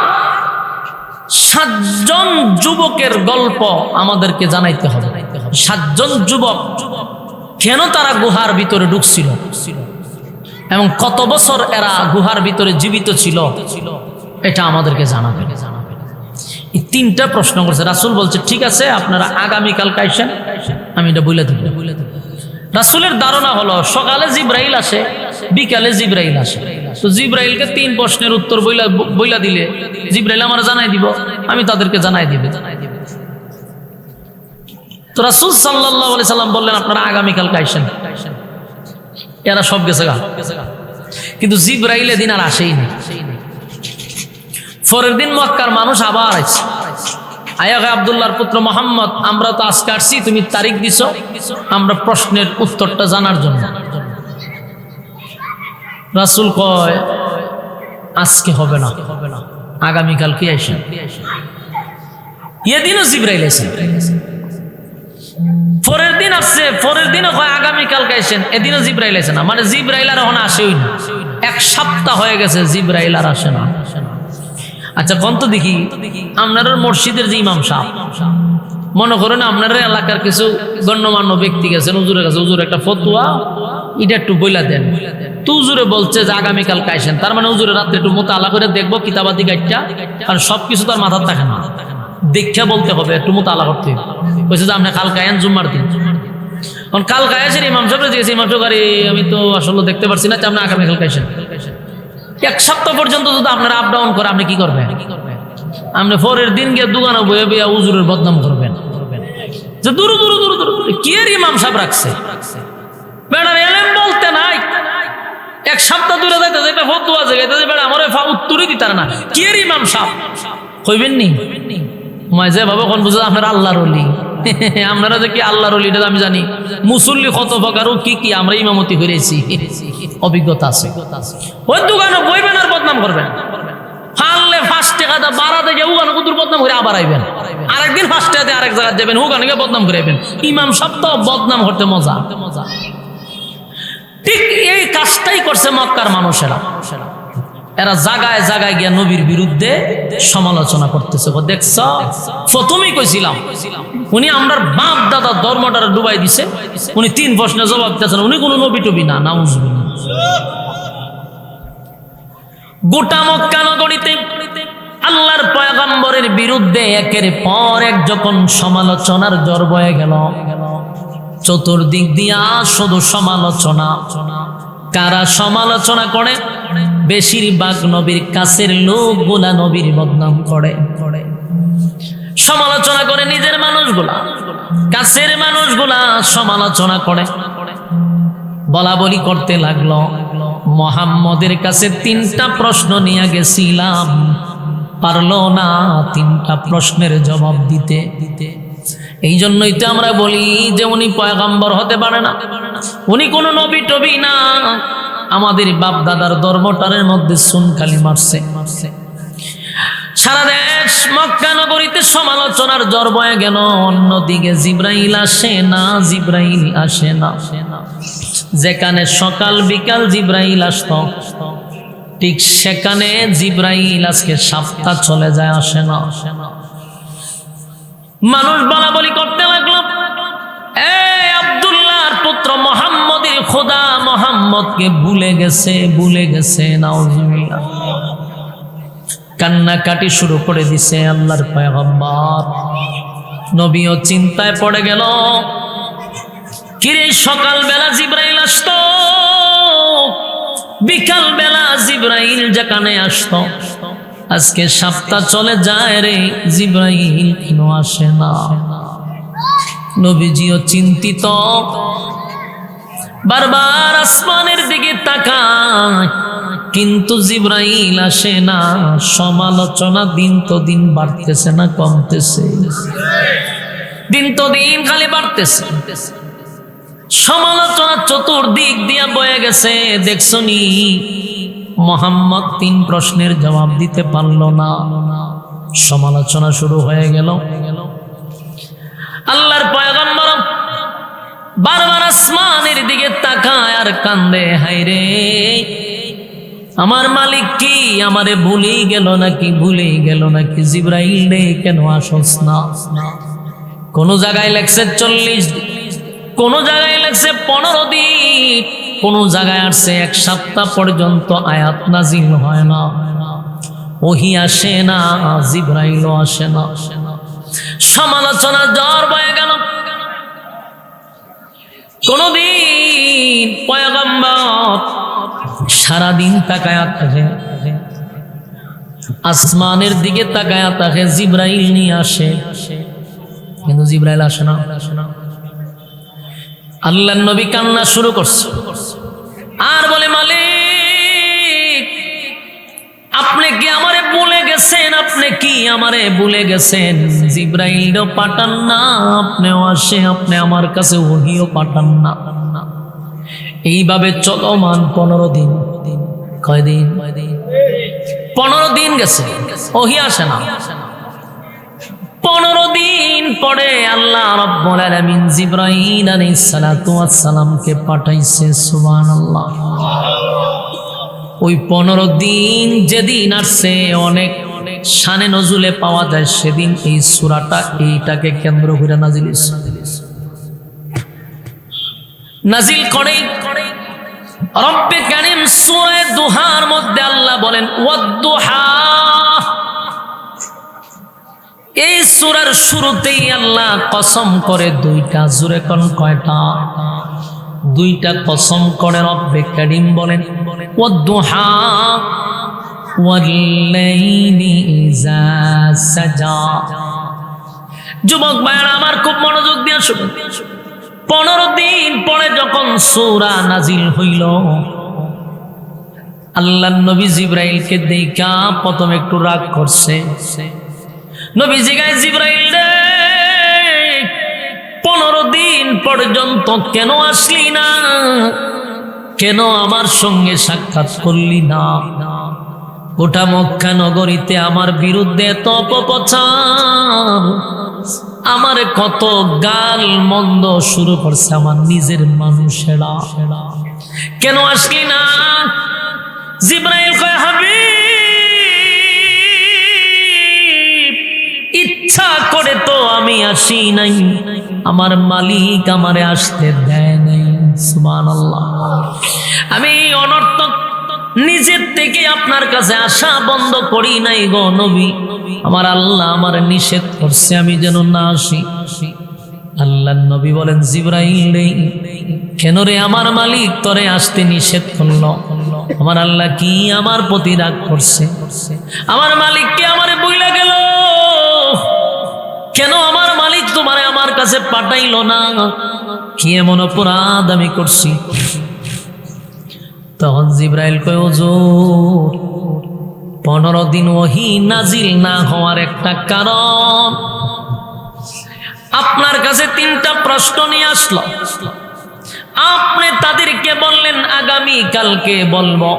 7 জন যুবকের গল্প আমাদেরকে জানাইতে হবে। 7 জন যুবক কেন তারা গুহার ভিতরে ঢুকছিল এবং কত বছর এরা গুহার ভিতরে জীবিত ছিল, এটা আমাদেরকে জানাবে। এই 3টা প্রশ্ন করছে। রাসূল বলছে ঠিক আছে আপনারা আগামীকালকে আসেন, আমি এটা বলে দেব। রাসূলের ধারণা হলো সকালে জিবরাইল আসে, বিকালে জিবরাইল আসে। তো জিবরাইলকে 3 প্রশ্নের উত্তর বইলা দিলে জিবরাইল আমার জানাই দিব, আমি তাদেরকে জানাই দিব। তো রাসূল সাল্লাল্লাহু আলাইহি সাল্লাম বললেন আপনারা আগামীকালকে আইসেন। এরা সব গেছে গা, কিন্তু জিবরাইল এদিন আর আসেই না। পরের দিন মক্কার মানুষ আবার আইছে, আয়া আব্দুল্লাহর পুত্র মোহাম্মদ, আমরা তো আজকে আসছি, তুমি তারিখ দিছো আমরা প্রশ্নের উত্তরটা জানার জন্য। রাসূল কয় আজকে হবে না, আগামীকালকে আইসেন। এদিনও জিবরাইল আইছেন, পরের দিন আসছে, পরের দিনও কয় আগামীকালকে আইসেন, এদিনও জিবরাইল আসে না। মানে জিবরাইল আর এখন আসেই না, 1 সপ্তাহ হয়ে গেছে জিবরাইল আর আসে না। আচ্ছা কোন তো দেখি, আপনার মসজিদের যে ইমাম সাহেব, মনে করেন আপনার এলাকার কিছু গণ্যমান্য ব্যক্তি গেছেন হুজুরের কাছে, হুজুর একটা ফতোয়া এটা একটু বইলা দেন। তো হুজুরে বলছে যে আগামীকালকে আইসেন, তার মানে হুজুরে রাত্রে একটু মোতালা করে দেখবো কিতাবাদি গাইডটা, কারণ সবকিছু তার মাথার থাকে না, দীক্ষা বলতে হবে, একটু মোতালা করতে হবে। বলছে যে আপনি কালকে আয়েন জুম্মার দিন। কারণ কালকে আয়েছেন ইমাম সাহেব জিজ্ঞেস, ইমাম সাহেব আরে আমি তো আসলে দেখতে পারছি না, আপনি আগামীকালকে আইসেন। 1 সপ্তাহ পর্যন্ত যদি আপনারা আপ ডাউন করে আপনি কি করবেন? আপনি পরের দিন গিয়ে দোকানে বয়ে বইয়া হুজুরের বদনাম করবেন যে দূর দূর দূর দূর কি এর ইমাম সাহেব রাখছে, বেড়ার এলেম বলতে নাই। 1 সপ্তাহ দূরে যাইতে একটা ফতোয়া আছে গাইতে বেড়া আমার উত্তরই দিতার না, কি এর ইমাম সাহেব কইবেন নি? যে ভাবে কোন বুঝে আপনার আল্লাহর ওলি, আপনারা যে কি আল্লাহর ওলি এটা আমি জানি। মুসল্লি কত প্রকার কি কি আমরা ইমামতি করেছি, অভিজ্ঞতা আছে। ওই দোকানে বইবেন আর বদনাম করবেন, ফাললে 5 টাকা বাড়া থেকে ওখানে কুতুর বদনাম করে আবার আইবেন, আরেকদিন 5 টাকাতে আরেক জায়গায় যাবেন, ওখানে গিয়ে বদনাম করে আইবেন। ইমাম সাহেব তো বদনাম করতে মজা। ঠিক এই কাজটাই করছে মক্কার মানুষেরা। এরা জায়গায় জায়গায় গিয়ে নবীর বিরুদ্ধে সমালোচনা করতেছে। দেখছ, প্রথমেই কইছিলাম উনি আমরার বাপ দাদা ধর্মটারে ডুবাই দিছে, উনি 3 প্রশ্নের জবাব দিতেছেন, উনি কোনো নবী টবি না, নাউজুবিল্লাহ। গোটা মক্কা নগরীতে আল্লাহর পয়গম্বরের বিরুদ্ধে একের পর এক যখন সমালোচনার ঝড় বয়ে গেল, চতুর্দিক দিয়া শুধু সমালোচনা। কারা সমালোচনা করে? বেশিরভাগ নবীর কাছের লোকগুলা নবীর বদনাম করে। সমালোচনা করে নিজের মানুষগুলা, কাছের মানুষগুলা সমালোচনা করে, বলা বলি করতে লাগলো। মুহাম্মদের কাছে 3টা প্রশ্ন নিয়ে গেছিলাম, পারলো না 3টা প্রশ্নের জবাব দিতে। এই জন্যই তো আমরা বলি যে উনি পয়গম্বর হতে পারে না, উনি কোনো নবী টবি না। আমাদের বাপ দাদার ধর্মটারের মধ্যে সুনকালি মারছে। সারা দেশ মক্কা নগরীতে সমালোচনার ঝড় বয়ে গেল। অন্যদিকে জিবরাইল আসে না, জিবরাইল আসে না। যেখানে সকাল বিকাল জিবরাইল আসতো, ঠিক সেখানে জিবরাইল আজকে 1 সপ্তাহ চলে যায়, আসে না। মানুষ বলা বলি করতে লাগলো, এই আব্দুল্লাহর পুত্র মুহাম্মদের খোদা মুহাম্মদকে ভুলে গেছে। নাউজুবিল্লাহ। কান্নাকাটি শুরু করে দিছে আল্লাহর পয়গম্বর। নবীও চিন্তায় পড়ে গেল, কিরে সকাল বেলা জিবরাইল আসতো, বিকাল বেলা জিবরাইল যেখানে আসতো, আজকে 1 সপ্তাহ চলে যায় রে, জিবরাইল কেন আসে না? নবীজিও চিন্তিত, বারবার আসমানের দিকে তাকায়, কিন্তু জিবরাইল আসে না। সমালোচনা দিন তো দিন বাড়তেছে না কমতেছে? দিন তো দিন খালি বাড়তেছে। সমালোচনা চতুর্দিক দিয়া বয়ে গেছে। দেখছনি মুহাম্মদ 3 প্রশ্নের জবাব দিতে পারল না, সমালোচনা শুরু হয়ে গেল। আল্লাহর পয়গম্বর বারবার আসমানের দিকে তাকায় আর কান্দে, হায়রে আমার মালিক কি আমারে ভুলেই গেল নাকি? জিবরাইল রে কেন আসস না? কোন জায়গায় লেখছে 40 দিন, কোন জায়গায় লেখছে 15 দিন, কোন জায়গায় আসছে 1 সপ্তাহ পর্যন্ত আয়াত নাজিল হয় না, ওহী আসে না, জিবরাইলও আসে না। সমালোচনা ঝড় বয়ে গেল। কোনদিন পয়গম্বর সারাদিন তাকায়া থাকে, আসমানের দিকে তাকায়া থাকে, জিবরাইল নিয়ে আসে। কিন্তু জিবরাইল আসে না। আল্লাহর নবী কান্না শুরু করছে আর বলে, মালিক আপনি কি আমারে ভুলে গেছেন? আপনি কি আমারে ভুলে গেছেন? জিবরাইলও পাঠান না, আপনিও আসে, আপনি আমার কাছে ওহিও পাঠান না। এইভাবে চলমান 15 দিন। কয়দিন? 15 দিন গেছে, ওহি আসে না। 15 দিন পরে আল্লাহ রাব্বুল আলামিন জিবরাইল আলাইহিস সালাতু ওয়াস সালামকে পাঠাইছে। সুবহানাল্লাহ। ওই 15 দিন যেদিন আসছে অনেক শানে নজুলে পাওয়া যায়, সেদিন এই সূরাটা এইটাকে কেন্দ্র করে নাজিল করে রব্বে কারীম সূরা দুহার মধ্যে আল্লাহ বলেন ওয়াদ-দুহা। এই সূরার শুরুতেই আল্লাহ কসম করে দুইটা, জোরে কোন কয়টা? দুইটা কসম করে রব্বে কারীম বলেন ওয়াদ-দুহা ওয়াল-লাইলি ইযা সাজা। যুবক ভাইরা আমার খুব মনোযোগ দিয়ে শুনুন। 15 দিন পরে যখন সূরা নাজিল হইল, আল্লাহর নবী জিবরাইলকে দেখা প্রথম একটু রাগ করছে। নবী জিগায়, জিবরাইল রে 15 দিন পর্যন্ত কেন আসলি না? কেন আমার সঙ্গে সাক্ষাৎ করলি না? গোটা মক্কা নগরীতে আমার বিরুদ্ধে এত অপপ্রচার, আমার কত গাল মন্দ শুরু করছে আমার নিজের মানুষেরা, কেন আসলি না? জিবরাইল কয়, হাবিব ইচ্ছা করে তো আমি আসি নাই, আমার মালিক আমারে আসতে দেয় নাই। সুবহানাল্লাহ। আমি অনর্থক নিজের থেকে আপনার কাছে আসা বন্ধ করি নাই গো নবী, আমার আল্লাহ আমার নিষেধ করছে আমি যেন না আসি। আল্লাহর নবী বলেন, জিবরাইল রে কেন রে আমার মালিক তোরে আসতে নিষেধ করলো? আমার আল্লাহ কি আমার প্রতি রাগ করছে? আমার মালিক কি আমারে বইলা গেল? কেন আমার মালিক তোমারে আমার কাছে পাঠাইলো না? কি এমন অপরাধ আমি করছি? তখন জিবরাইল কয়, হুজুর 15 দিন ওহী নাজিল না হওয়ার একটা কারণ, আপনার কাছে 3টা প্রশ্ন নিয়ে আসলো, আপনি তাদেরকে বললেন আগামী কালকে বলবো,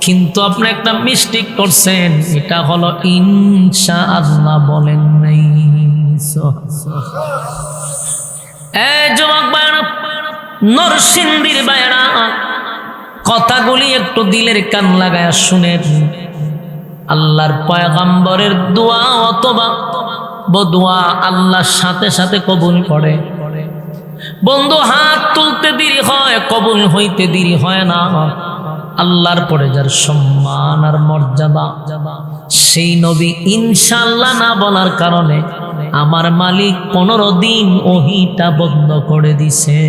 কিন্তু আপনি একটা মিস্টেক করছেন, এটা হলো ইনশাআল্লাহ বলেন নাই। এই যুবক ভাইরা, নরসিংদীর ভাইরা, কথাগুলি একটু দিলের কান লাগায় শুনেন। আল্লাহর পয়গম্বরের দোয়া অথবা বদুয়া আল্লাহর সাথে সাথে কবুল করে। বন্ধু, হাত তুলতে দেরি হয়, কবুল হইতে দেরি হয় না। আল্লাহর পরে যার সম্মান আর মর্যাদা, সেই নবী ইনশাআল্লাহ না বলার কারণে আমার মালিক 15 দিন ওহীটা বন্ধ করে দিছে।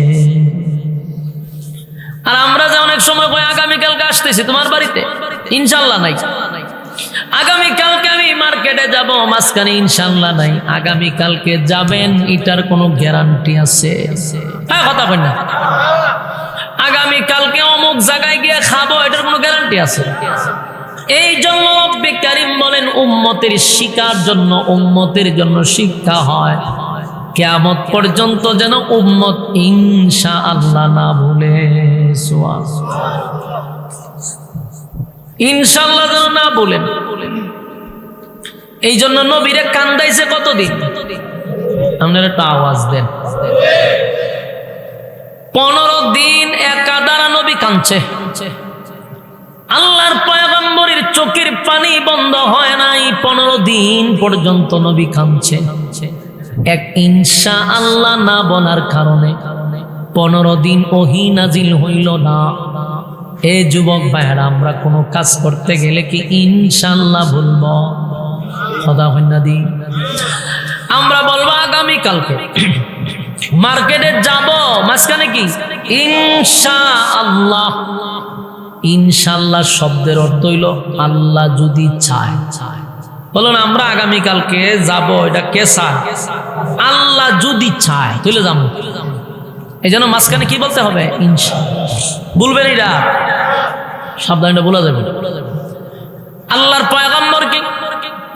আর আমরা যে অনেক সময় কই আগামীকালকে আসতেছি তোমার বাড়িতে, ইনশাআল্লাহ নাই। আগামীকালকে আমি মার্কেটে যাব, মাঝখানে ইনশাআল্লাহ নাই। আগামীকালকে যাবেন এটার কোনো গ্যারান্টি আছে? হ্যাঁ, কথা বলেন না। আগামীকালকে অমুক জায়গায় গিয়ে খাবো, এটার কোনো গ্যারান্টি আছে? এই জন্য রব্বে কারীম বলেন উম্মতের শিক্ষার জন্য, উম্মতের জন্য শিক্ষা হয় কিয়ামত পর্যন্ত যেন উম্মত ইনশাআল্লাহ না ভুলে। ইনশাআল্লাহ যেন না বলেন। এই জন্য নবীরে কান্দাইছে কতদিন? আপনারা একটা আওয়াজ দেন। 15 দিন একাধারে নবী কাঁদছে। আল্লাহর পয়গম্বরের চোখের পানি বন্ধ হয় নাই, 15 দিন পর্যন্ত নবী কাঁদছে। এক ইনশাআল্লাহ না বলার কারণে 15 দিন ওহী নাজিল হইল না। এ যুবক ভাইরা, আমরা কোনো কাজ করতে গেলে কি ইনশাআল্লাহ বলবো? কথা হয় না দি? আমরা বলবো আগামীকালকে মার্কেটে যাব, মাঝখানে কি ইনশাআল্লাহ। ইনশাআল্লাহ শব্দের অর্থ হইল আল্লাহ যদি চায়। বলুন, আমরা আগামীকালকে যাব, এটা কে চায়? আল্লাহ যদি চায় চলে যাবো। এই জন্য মাঝখানে কি বলতে হবে? ইনশাআল্লাহ বলবেন, এটা সাবধানটা বলা যাবে। আল্লাহর পয়গম্বরকে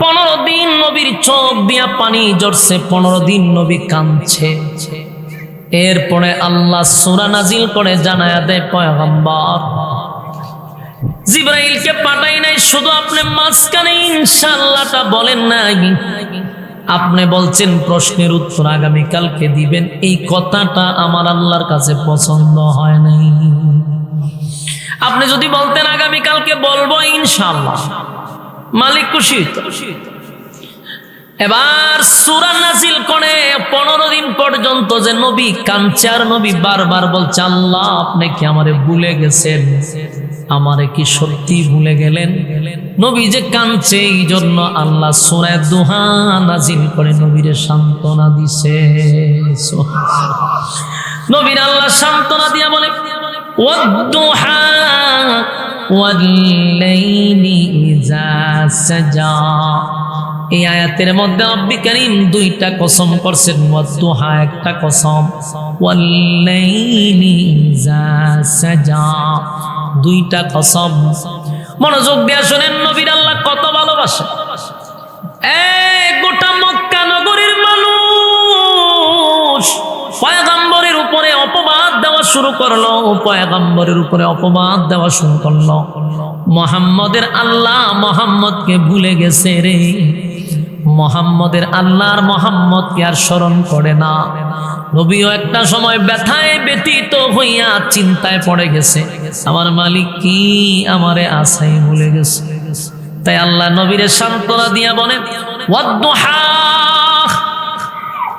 15 দিন নবীর চোখ দিয়া পানি ঝরছে, 15 দিন নবী কাঁদছে। এরপরে আল্লাহ সূরা নাজিল করে জানায়া দেয়, পয়গম্বর জিবরাইলকে পাঠাই নাই, শুধু আপনি মাঝখানে ইনশাআল্লাহটা বলেন নাই। আপনি বলছেন প্রশ্নের উত্তর আগামীকালকে দিবেন, এই কথাটা আমার আল্লাহর কাছে পছন্দ হয় নাই। আপনি যদি বলতেন আগামীকালকে বলবো ইনশাআল্লাহ, মালিক খুশি। এবার সূরা নাজিল করে 15 দিন পর্যন্ত যে নবী কাঁদছে, আর নবী বারবার বলছে, আল্লাহ আপনি কি আমারে ভুলে গেছেন? আমারে কি সত্যি ভুলে গেলেন? নবী যে কাঁদছে, এই জন্য আল্লাহ সূরা দুহা নাজিল করে নবীরে সান্ত্বনা দিছে। নবীর আল্লাহ সান্ত্বনা দিয়া বলে, ওয়াদ-দুহা ওয়াল-লাইলি ইযা সাজা। এই আয়াতের মধ্যে রব্বি কারীম দুইটা কসম করছেন, ওয়াদ-দুহা একটা কসম, ওয়াল-লাইলি ইযা সাজা দুইটা কসম। মনোযোগ দিয়ে শুনেন, নবীর আল্লাহ কত ভালোবাসে। গোটা মক্কা নগরীর মানুষ পয়গম্বরের উপরে অপবাদ দেওয়া শুরু করলো, পয়গম্বরের উপরে অপবাদ দেওয়া শুরু করলো। মুহাম্মদের আল্লাহ মুহাম্মদকে ভুলে গেছে রে, মুহাম্মদের আল্লাহর মুহাম্মদকে আর স্মরণ করে না। নবীও একটা সময় ব্যথায় ব্যতীত হইয়া চিন্তায় পড়ে গেছে, আমার মালিক কি আমারে আসাই ভুলে গেছে। তাই আল্লাহ নবীরে সান্ত্বনা দিয়া বলেন, ওয়াদ-দুহা,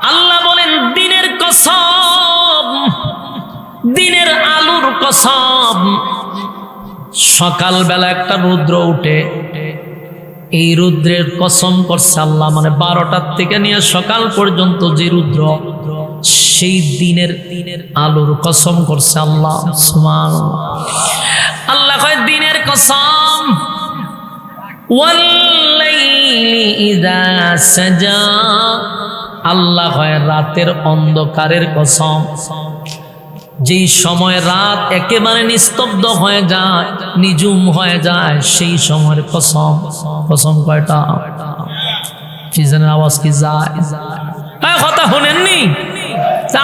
আল্লাহ বলেন দিনের কসম, দিনের আলোর কসম। সকালবেলা একটা রুদ্র উঠে, এই রুদ্রের কসম করছে আল্লাহ, মানে 12টার থেকে নিয়ে সকাল পর্যন্ত যে রুদ্র, সেই দিনের আলোর কসম করছে আল্লাহ। সুবহানাল্লাহ। আল্লাহ কয় দিনের কসম, ওয়াল-লাইলি ইযা সাজা। আল্লাহ কয় রাতের অন্ধকারের কসম, যেই সময় রাত একেবারে নিস্তব্ধ হয়ে যায়, নিঝুম হয়ে যায়, সেই সময়ের কসম। কসম কয়টা? ফিজানের আওয়াজ কি যায়? কথা শুনেননি?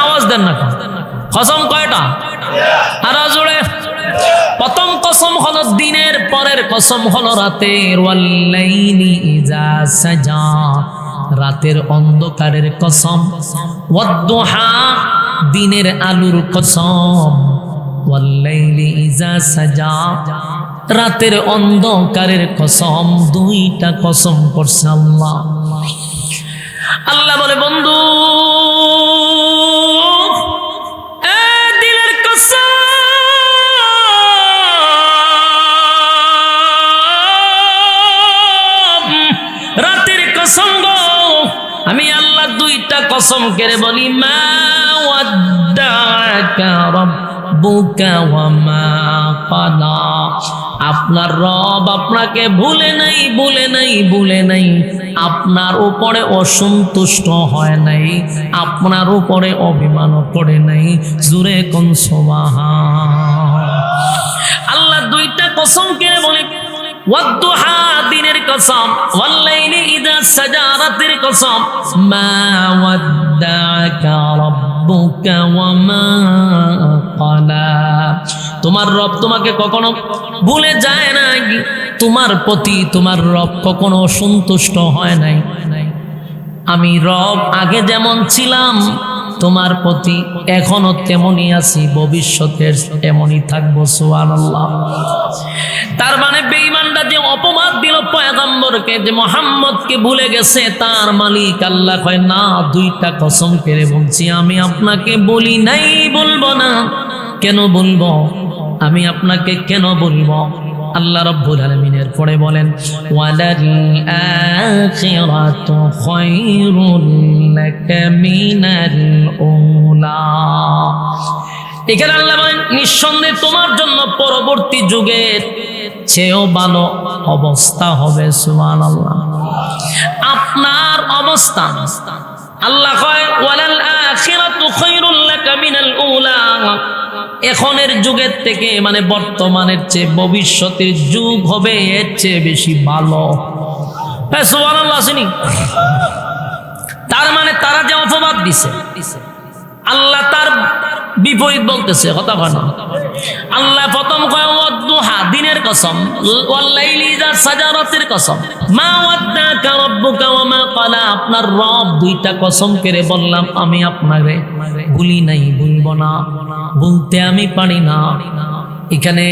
আওয়াজ দেন না। কসম কয়টা? আর জোরে। প্রথম কসম হলো দিনের, পরের কসম হলো রাতের। ওয়াল-লাইলি ইযা সাজা, রাতের অন্ধকারের কসম। ওয়াদ-দুহা, দিনের আলোর কসম। ওয়াল-লাইলি ইযা সাজা, রাতের অন্ধকারের কসম। দুইটা কসম করছে আল্লাহ। আল্লাহ বলে, বন্ধু দিনের কসম, রাতের কসম গো, আমি আল্লাহ দুইটা কসম করে বলি, মা ওয়াদ্দাআকা রাব্বুকা ওয়া মা ক্বালা। আপনার রব আপনাকে ভুলে নাই, ভুলে নাই, ভুলে নাই। আপনার উপরে অসন্তুষ্ট হয় নাই, আপনার উপরে অভিমান করে নাই। জোরে কোন সুবহান। আল্লাহ দুইটা কসম করে বলে, ওয়াদ-দুহা, দিনের কসম, ওয়াল-লাইলি ইযা সাজা, রাতের কসম। মা ওয়াদ্দাআকা রাব্বুকা ওয়া মা ক্বালা। তোমার রব তোমাকে কখনো ভুলে যায় নাই, তোমার প্রতি তোমার রব কখনো সন্তুষ্ট হয় নাই। আমি রব আগে যেমন ছিলাম তোমার প্রতি, এখনো তেমনই আছি, ভবিষ্যতের এমনই থাকবো। সুবহানাল্লাহ। তার মানে বেঈমানরা যে অপবাদ দিল পয়গম্বরকে, যে মুহাম্মদকে ভুলে গেছে, তার মালিক আল্লাহ কয়, না, দুইটা কসম করে বলছি, আমি আপনাকে বলি নাই, বলবো না। কেন বলবো? আমি আপনাকে কেন বলবো? আল্লাহ রাব্বুল আলামিনের পরে বলেন, ওয়ালাল আখিরাতু খায়রুল লাকা মিনাল উলা। এখানে আল্লাহ বলেন, নিঃসন্দেহে তোমার জন্য পরবর্তী যুগের চেয়েও ভালো অবস্থা হবে। সুবহানাল্লাহ। আপনার অবস্থান আল্লাহ কয় ওয়ালাল আখিরাতু খায়রুল লাকা মিনাল উলা, এখনের যুগের থেকে মানে বর্তমানের চেয়ে ভবিষ্যতের যুগ হবে এর চেয়ে বেশি ভালো। সুবহানাল্লাহ আসেনি? তার মানে তারা যে অপবাদ দিছে আল্লাহ তার বিপরীত বলতেছে, কথা বলে না। আল্লাহ প্রথম কয় ওয়াদ্দুহা, দিনের কসম, ওয়াল্লাইলি ইযা সাজা, রাতের কসম, মা ওয়াদ্দাকা রাব্বুকা ওয়া মা ক্বালা, আপনার রব দুইটা কসম করে বললাম আমি আপনারে ভুলি নাই, ভুলব না, ভুলতে আমি পারি না। এখানে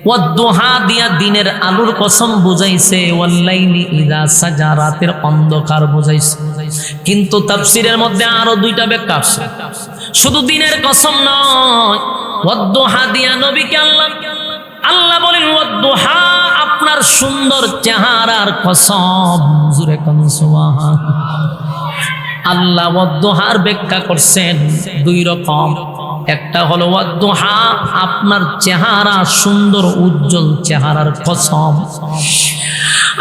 ওয়াদ্দুহা দিয়া দিনের আলোর কসম বুঝাইছে, ওয়াল্লাইলি ইযা সাজা রাতের অন্ধকার বুঝাইছে। কিন্তু তাফসীরের মধ্যে আরো দুইটা ব্যাখ্যা আছে, শুধু দিনের কসম নয়, ওয়াদ্দুহা দিয়া নবীকে আল্লাহ বলেন ওয়াদ্দুহা আপনার সুন্দর চেহারার কসম। জোরে কোন সুবহানাল্লাহ। আল্লাহ ওয়াদ্দুহার ব্যাখ্যা করছেন দুই রকম, একটা হলো ওয়াদ্দুহা আপনার চেহারা সুন্দর উজ্জ্বল চেহারার কসম,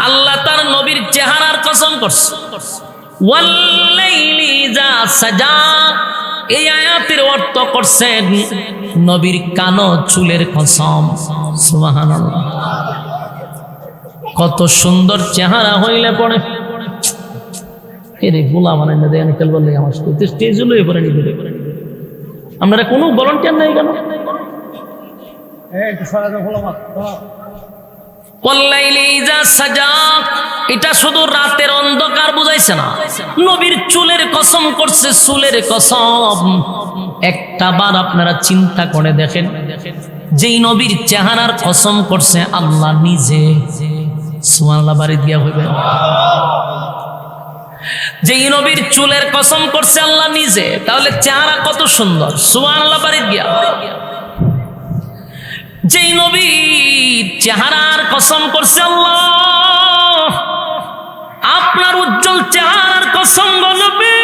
আল্লাহ তার নবীর চেহারার কসম করছে। ওয়াল্লাইলি ইযা সাজা, এই আয়াতের অর্থ করছেন নবীর কানো চুলের কসম। সুবহানাল্লাহ। কত সুন্দর চেহারা হইলে পড়ে এরে গোলা বানাই না দেয় খেল বললে আমার স্টেজ লয়ে পড়ে নিবে। আপনারা কোনো ভলান্টিয়ার নাই কেন? ওয়াল্লাইলি ইযা সাজা, এটা শুধু রাতের অন্ধকার বুঝাইছে না, নবীর চুলের কসম করছে, চুলের কসম। একটা বার আপনারা চিন্তা করে দেখেন, যেই নবীর চেহারার কসম করছে আল্লাহ নিজে, সুবহানাল্লাহ বাড়ি দিয়া হইবে। যেই নবীর চুলের কসম করছে আল্লাহ নিজে, তাহলে চেহারা কত সুন্দর, সুবহানাল্লাহ বাড়ি দিয়া। যেই নবীর চেহারার কসম করছে আল্লাহ, আপনার উজ্জ্বল চেহারার কসম নবী,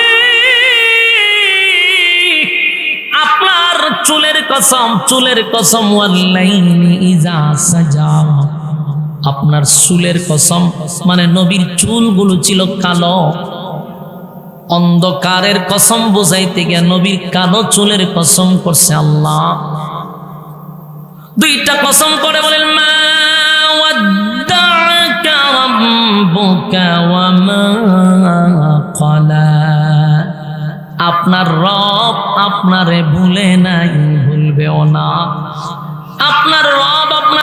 আপনার চুলের কসম, চুলের কসম, ওয়াল্লাইলি ইযা সাজা, আপনার চুলের কসম, মানে নবীর চুলগুলো ছিল কালো, অন্ধকারের কসম বোঝাইতে গিয়ে নবীর কালো চুলের কসম করছে আল্লাহ। দুইটা কসম করে বলেন মা ওয়াদ্দাকা রাব্বুকা ওয়া মা ক্বালা, আপনার রব আপনারে ভুলে নাই, ভুলবেও না। আপনার রব আপনার